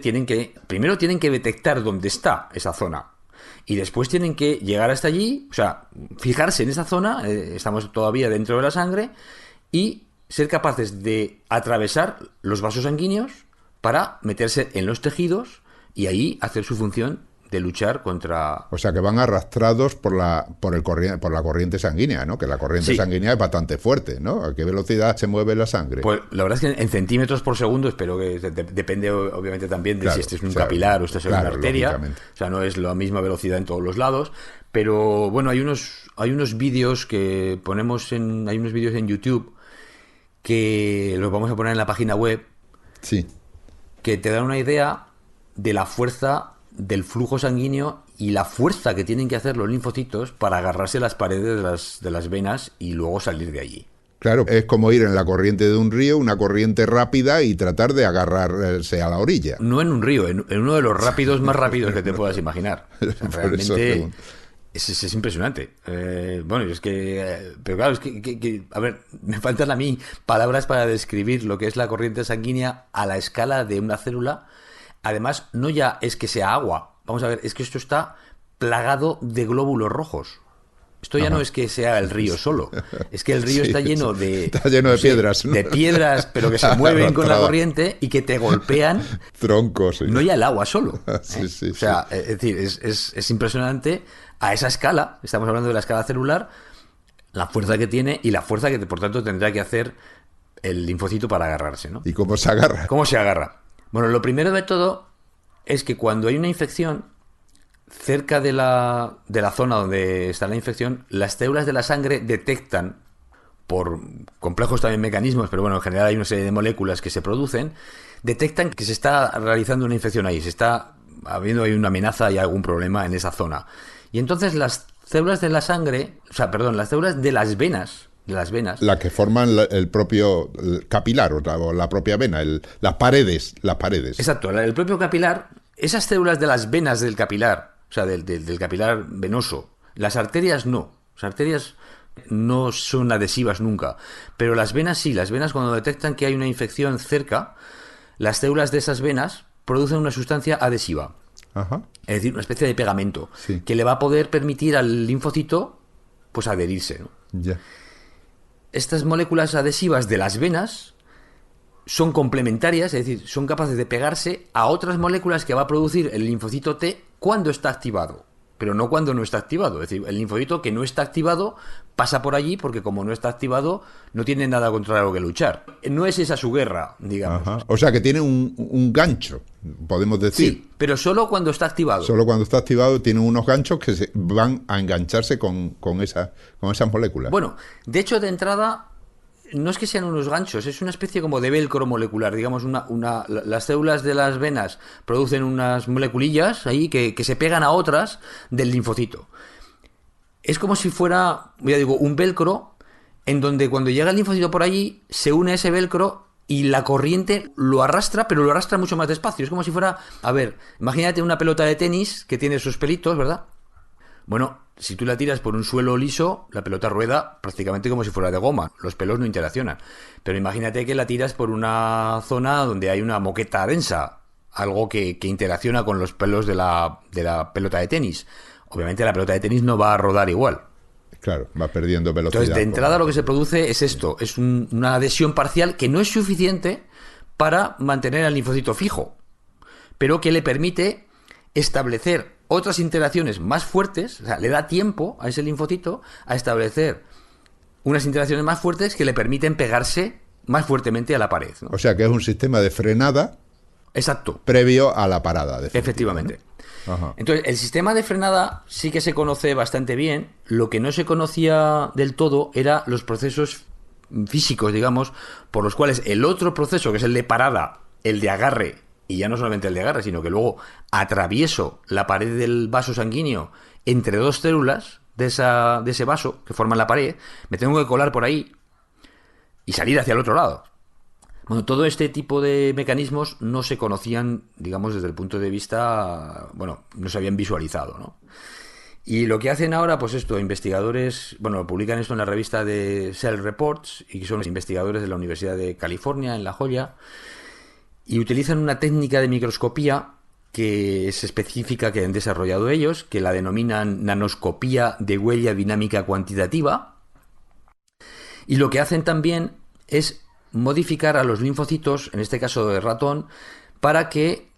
primero tienen que detectar dónde está esa zona. Y después tienen que llegar hasta allí, o sea, fijarse en esa zona, estamos todavía dentro de la sangre, y ser capaces de atravesar los vasos sanguíneos para meterse en los tejidos y ahí hacer su función de luchar contra... O sea que van arrastrados por la corriente sanguínea, ¿no? Que la corriente Sí. sanguínea es bastante fuerte, ¿no? ¿A qué velocidad se mueve la sangre? Pues la verdad es que en centímetros por segundo, espero que depende obviamente también de Claro, si este es un o sea, capilar o este es una claro, arteria. lógicamente. O sea, no es la misma velocidad en todos los lados. Pero bueno, hay unos vídeos que ponemos hay unos vídeos en YouTube que los vamos a poner en la página web Sí. que te dan una idea de la fuerza del flujo sanguíneo y la fuerza que tienen que hacer los linfocitos para agarrarse a las paredes de las venas y luego salir de allí. Claro, es como ir en la corriente de un río, una corriente rápida y tratar de agarrarse a la orilla. No en un río, en uno de los rápidos más rápidos que te puedas imaginar. O sea, Por eso realmente pregunto. es impresionante. Bueno, es que... pero claro, es a ver, me faltan a mí palabras para describir lo que es la corriente sanguínea a la escala de una célula. Además, no ya es que sea agua. Vamos a ver, es que esto está plagado de glóbulos rojos. Esto ya no es que sea el río solo, es que el río Sí, está lleno de... está lleno de piedras, ¿no? De piedras, pero que se mueven con la corriente y que te golpean. Troncos. Sí. No ya el agua solo. Sí, sí, o sea, es decir, es impresionante a esa escala, estamos hablando de la escala celular, la fuerza que tiene y la fuerza que, por tanto, tendrá que hacer el linfocito para agarrarse, ¿no? ¿Y cómo se agarra? ¿Cómo se agarra? Bueno, lo primero de todo es que cuando hay una infección, cerca de la zona donde está la infección, las células de la sangre detectan, por complejos también mecanismos, pero bueno, en general hay una serie de moléculas que se producen, detectan que se está realizando una infección ahí, se está habiendo ahí una amenaza y algún problema en esa zona. Y entonces las células de la sangre, las células de las venas, la que forman el propio capilar o la propia vena, las paredes. Exacto, el propio capilar, esas células de las venas del capilar, o sea, del capilar venoso, las arterias no. Las arterias no son adhesivas nunca, pero las venas sí. Las venas, cuando detectan que hay una infección cerca, las células de esas venas producen una sustancia adhesiva. Ajá. Es decir, una especie de pegamento, sí, que le va a poder permitir al linfocito pues adherirse, ¿no? Ya. Estas moléculas adhesivas de las venas son complementarias, es decir, son capaces de pegarse a otras moléculas que va a producir el linfocito T cuando está activado, pero no cuando no está activado. Es decir, el linfocito que no está activado pasa por allí porque como no está activado no tiene nada contra lo que luchar. No es esa su guerra, digamos. Ajá. O sea que tiene un gancho, podemos decir. Sí, pero solo cuando está activado. Solo cuando está activado tiene unos ganchos que van a engancharse con esas moléculas. Bueno, de hecho, de entrada, no es que sean unos ganchos, es una especie como de velcro molecular. Digamos, las células de las venas producen unas moleculillas ahí que se pegan a otras del linfocito. Es como si fuera, ya digo, un velcro en donde cuando llega el linfocito por allí, se une ese velcro y la corriente lo arrastra, pero lo arrastra mucho más despacio. Es como si fuera, a ver, imagínate una pelota de tenis que tiene sus pelitos, ¿verdad? Bueno, si tú la tiras por un suelo liso, la pelota rueda prácticamente como si fuera de goma. Los pelos no interaccionan. Pero imagínate que la tiras por una zona donde hay una moqueta densa, algo que interacciona con los pelos de la pelota de tenis. Obviamente la pelota de tenis no va a rodar igual. Claro, va perdiendo velocidad. Entonces, de entrada lo que se produce es esto, es una adhesión parcial que no es suficiente para mantener al linfocito fijo, pero que le permite establecer otras interacciones más fuertes, o sea, le da tiempo a ese linfocito a establecer unas interacciones más fuertes que le permiten pegarse más fuertemente a la pared, ¿no? O sea que es un sistema de frenada. Exacto. Previo a la parada. Efectivamente. ¿No? Ajá. Entonces, el sistema de frenada sí que se conoce bastante bien. Lo que no se conocía del todo era los procesos físicos, digamos, por los cuales el otro proceso, que es el de parada, el de agarre, y ya no solamente el de agarre, sino que luego atravieso la pared del vaso sanguíneo entre dos células de ese vaso que forman la pared, me tengo que colar por ahí y salir hacia el otro lado. Bueno, todo este tipo de mecanismos no se conocían, digamos, desde el punto de vista, bueno, no se habían visualizado, ¿no? Y lo que hacen ahora, pues esto, investigadores, bueno, publican esto en la revista de Cell Reports, y que son los investigadores de la Universidad de California, en La Joya, y utilizan una técnica de microscopía que es específica que han desarrollado ellos, que la denominan nanoscopía de huella dinámica cuantitativa, y lo que hacen también es modificar a los linfocitos, en este caso de ratón, para que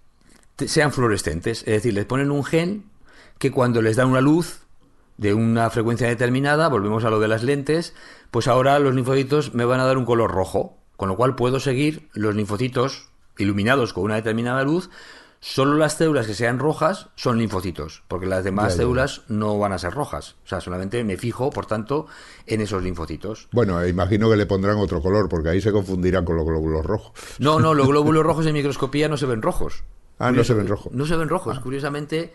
sean fluorescentes. Es decir, les ponen un gen que cuando les dan una luz de una frecuencia determinada, volvemos a lo de las lentes, pues ahora los linfocitos me van a dar un color rojo, con lo cual puedo seguir los linfocitos iluminados con una determinada luz. Solo las células que sean rojas son linfocitos, porque las demás células no van a ser rojas. O sea, solamente me fijo, por tanto, en esos linfocitos. Bueno, imagino que le pondrán otro color, porque ahí se confundirán con los glóbulos rojos. No, los glóbulos rojos en microscopía no se ven rojos. Ah, no se ven rojos. No se ven rojos. Curiosamente,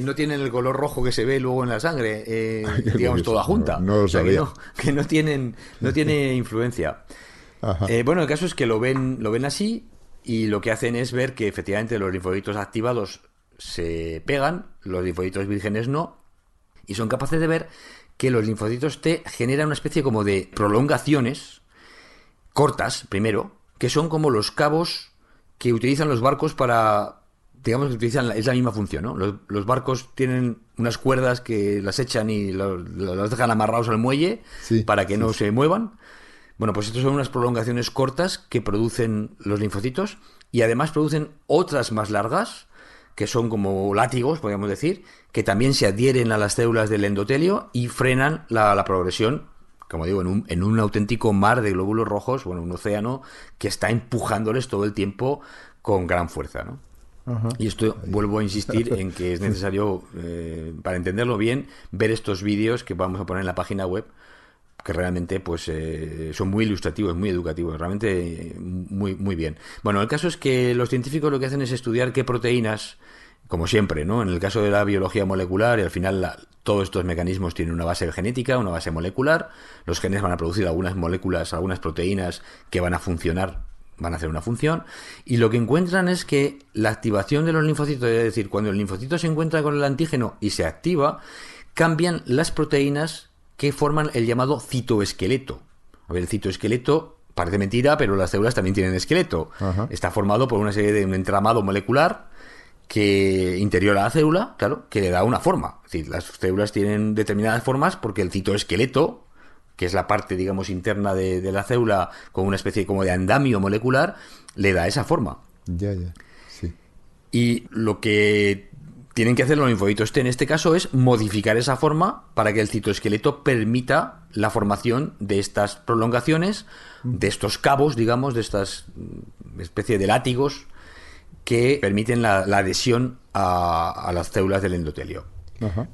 no tienen el color rojo que se ve luego en la sangre, digamos, toda junta. No lo sabía. O sea, que no tiene influencia. Bueno, el caso es que lo ven así. Y lo que hacen es ver que efectivamente los linfocitos activados se pegan, los linfocitos vírgenes no, y son capaces de ver que los linfocitos T generan una especie como de prolongaciones cortas, primero, que son como los cabos que utilizan los barcos para, digamos que utilizan, es la misma función, ¿no? Los barcos tienen unas cuerdas que las echan y los dejan amarrados al muelle para que no se muevan. Bueno, pues estos son unas prolongaciones cortas que producen los linfocitos y además producen otras más largas, que son como látigos, podríamos decir, que también se adhieren a las células del endotelio y frenan la progresión, como digo, en un auténtico mar de glóbulos rojos, bueno, un océano que está empujándoles todo el tiempo con gran fuerza, ¿no? Ajá. Y esto, vuelvo a insistir en que es necesario, para entenderlo bien, ver estos vídeos que vamos a poner en la página web, que realmente pues son muy ilustrativos, muy educativos, realmente muy, muy bien. Bueno, el caso es que los científicos lo que hacen es estudiar qué proteínas, como siempre, ¿no? En el caso de la biología molecular, y al final todos estos mecanismos tienen una base genética, una base molecular. Los genes van a producir algunas moléculas, algunas proteínas que van a funcionar, van a hacer una función, y lo que encuentran es que la activación de los linfocitos, es decir, cuando el linfocito se encuentra con el antígeno y se activa, cambian las proteínas que forman el llamado citoesqueleto. A ver, el citoesqueleto parece mentira, pero las células también tienen esqueleto. Ajá. Está formado por una serie de un entramado molecular que interior a la célula, claro, que le da una forma. Es decir, las células tienen determinadas formas porque el citoesqueleto, que es la parte, digamos, interna de la célula, con una especie como de andamio molecular, le da esa forma. Ya, sí. Y lo que tienen que hacer los linfocitos T en este caso es modificar esa forma para que el citoesqueleto permita la formación de estas prolongaciones, de estos cabos, digamos, de estas especie de látigos que permiten la adhesión a las células del endotelio. Ajá.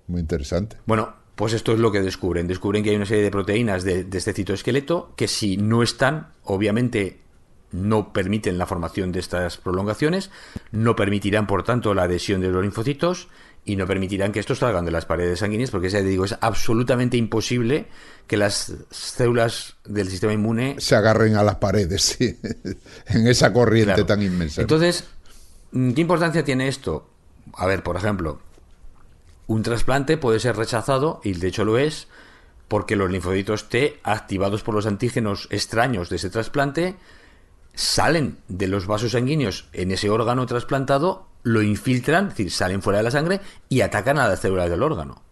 Muy interesante. Bueno, pues esto es lo que descubren. Descubren que hay una serie de proteínas de este citoesqueleto que, si no están, obviamente no permiten la formación de estas prolongaciones, no permitirán, por tanto, la adhesión de los linfocitos y no permitirán que estos salgan de las paredes sanguíneas, porque, ya digo, es absolutamente imposible que las células del sistema inmune se agarren a las paredes, sí, en esa corriente, claro, tan inmensa. Entonces, ¿qué importancia tiene esto? A ver, por ejemplo, un trasplante puede ser rechazado, y de hecho lo es, porque los linfocitos T, activados por los antígenos extraños de ese trasplante, salen de los vasos sanguíneos en ese órgano trasplantado, lo infiltran, es decir, salen fuera de la sangre y atacan a las células del órgano.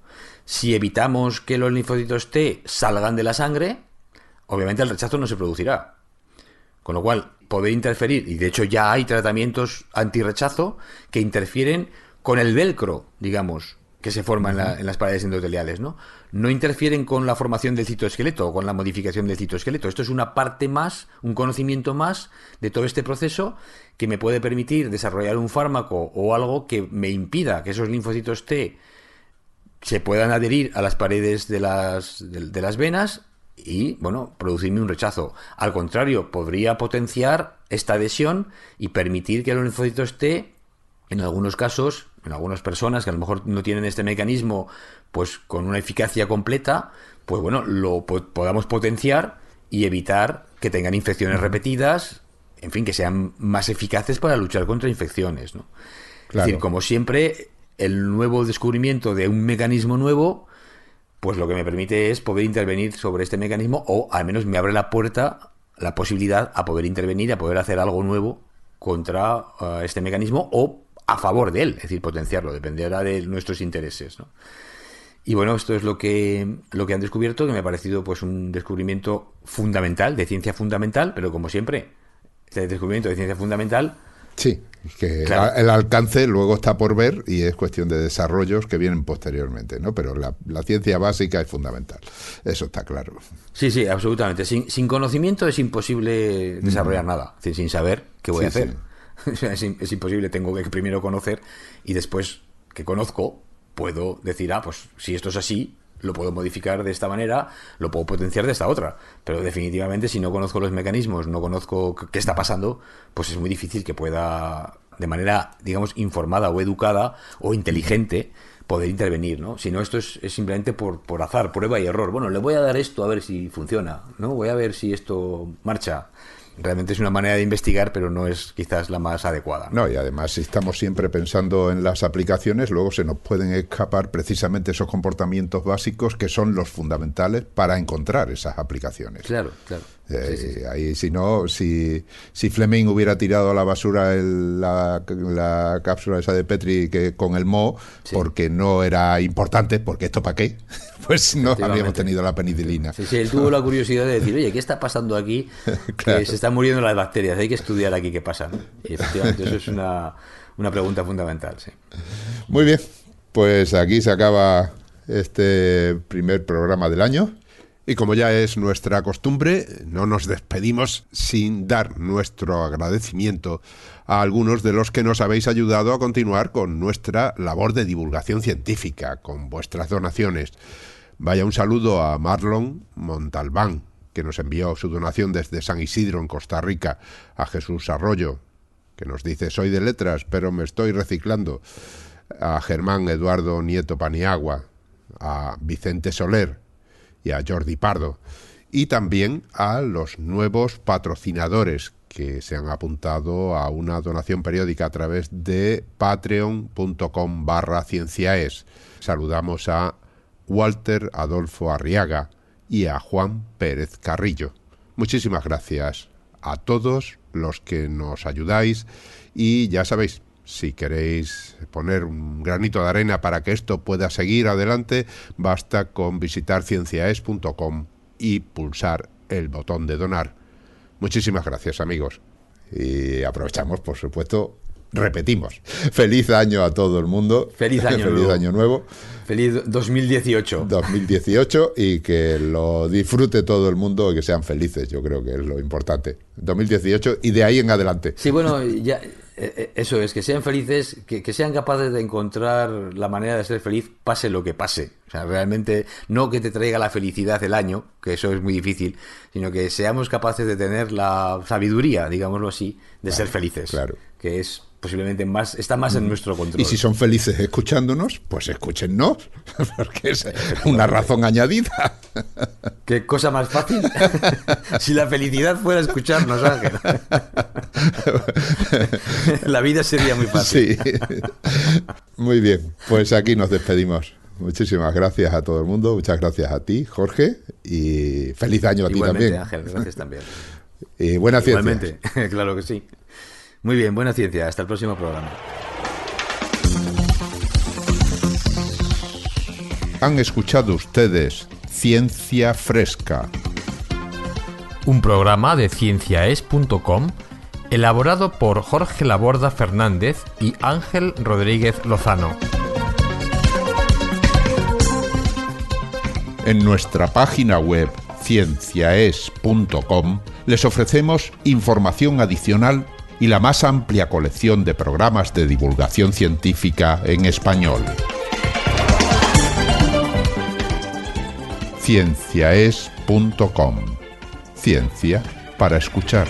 Si evitamos que los linfocitos T salgan de la sangre, obviamente el rechazo no se producirá. Con lo cual, poder interferir, y de hecho ya hay tratamientos antirrechazo que interfieren con el velcro, digamos, que se forma en las paredes endoteliales, ¿no? No interfieren con la formación del citoesqueleto o con la modificación del citoesqueleto. Esto es una parte más, un conocimiento más de todo este proceso que me puede permitir desarrollar un fármaco o algo que me impida que esos linfocitos T se puedan adherir a las paredes de las venas y, bueno, producirme un rechazo. Al contrario, podría potenciar esta adhesión y permitir que los linfocitos T, en algunos casos, en algunas personas que a lo mejor no tienen este mecanismo, pues con una eficacia completa, pues bueno, lo podamos potenciar y evitar que tengan infecciones repetidas, en fin, que sean más eficaces para luchar contra infecciones, ¿no? Claro. Es decir, como siempre, el nuevo descubrimiento de un mecanismo nuevo, pues lo que me permite es poder intervenir sobre este mecanismo, o al menos me abre la puerta, la posibilidad a poder intervenir, a poder hacer algo nuevo contra este mecanismo o a favor de él, es decir, potenciarlo, dependerá de nuestros intereses, ¿no? Y bueno, esto es lo que han descubierto, que me ha parecido pues un descubrimiento fundamental, de ciencia fundamental, pero como siempre, este descubrimiento de ciencia fundamental... Sí, que claro, el alcance luego está por ver y es cuestión de desarrollos que vienen posteriormente, ¿no? Pero la ciencia básica es fundamental, eso está claro. Sí, sí, absolutamente. Sin conocimiento es imposible desarrollar nada, es decir, sin saber qué voy a hacer. Sí. Es imposible, tengo que primero conocer y después que conozco puedo decir, pues si esto es así, lo puedo modificar de esta manera, lo puedo potenciar de esta otra. Pero definitivamente, si no conozco los mecanismos, no conozco qué está pasando, pues es muy difícil que pueda, de manera, digamos, informada o educada o inteligente, poder intervenir, ¿no? Si no, esto es simplemente por azar, prueba y error. Bueno, le voy a dar esto a ver si funciona, ¿no? Voy a ver si esto marcha. Realmente es una manera de investigar, pero no es quizás la más adecuada. No, y además, si estamos siempre pensando en las aplicaciones, luego se nos pueden escapar precisamente esos comportamientos básicos que son los fundamentales para encontrar esas aplicaciones. Claro, claro. Sí. Ahí, si Fleming hubiera tirado a la basura la cápsula esa de Petri con el moho, porque no era importante, porque esto para qué, pues no habríamos tenido la penicilina. Sí, él tuvo la curiosidad de decir, oye, ¿qué está pasando aquí? Claro. Que se están muriendo las bacterias, hay que estudiar aquí qué pasa, ¿no? Y efectivamente eso es una pregunta fundamental, sí. Muy bien, pues aquí se acaba este primer programa del año. Y como ya es nuestra costumbre, no nos despedimos sin dar nuestro agradecimiento a algunos de los que nos habéis ayudado a continuar con nuestra labor de divulgación científica, con vuestras donaciones. Vaya un saludo a Marlon Montalbán, que nos envió su donación desde San Isidro, en Costa Rica, a Jesús Arroyo, que nos dice, soy de letras, pero me estoy reciclando, a Germán Eduardo Nieto Paniagua, a Vicente Soler, y a Jordi Pardo, y también a los nuevos patrocinadores que se han apuntado a una donación periódica a través de patreon.com/cienciaes. Saludamos a Walter Adolfo Arriaga y a Juan Pérez Carrillo. Muchísimas gracias a todos los que nos ayudáis, y ya sabéis, si queréis poner un granito de arena para que esto pueda seguir adelante, basta con visitar cienciaes.com y pulsar el botón de donar. Muchísimas gracias, amigos. Y aprovechamos, por supuesto, repetimos. Feliz año a todo el mundo. Feliz año Feliz nuevo. Año nuevo. Feliz 2018. 2018, y que lo disfrute todo el mundo y que sean felices, yo creo que es lo importante. 2018 y de ahí en adelante. Sí, bueno, ya... Eso es, que sean felices, que sean capaces de encontrar la manera de ser feliz, pase lo que pase. O sea, realmente no que te traiga la felicidad el año, que eso es muy difícil, sino que seamos capaces de tener la sabiduría, digámoslo así, de ser felices. Claro. Que es posiblemente está más en nuestro control. Y si son felices escuchándonos, pues escúchennos, porque es una razón añadida. ¿Qué cosa más fácil? Si la felicidad fuera escucharnos, Ángel. La vida sería muy fácil. Sí. Muy bien, pues aquí nos despedimos. Muchísimas gracias a todo el mundo, muchas gracias a ti, Jorge, y feliz año a ti también. Igualmente, Ángel, gracias también. Y buena ciencia. Igualmente, claro que sí. Muy bien, buena ciencia. Hasta el próximo programa. Han escuchado ustedes Ciencia Fresca, un programa de cienciaes.com elaborado por Jorge Laborda Fernández y Ángel Rodríguez Lozano. En nuestra página web cienciaes.com les ofrecemos información adicional y la más amplia colección de programas de divulgación científica en español. cienciaes.com. Ciencia para escuchar.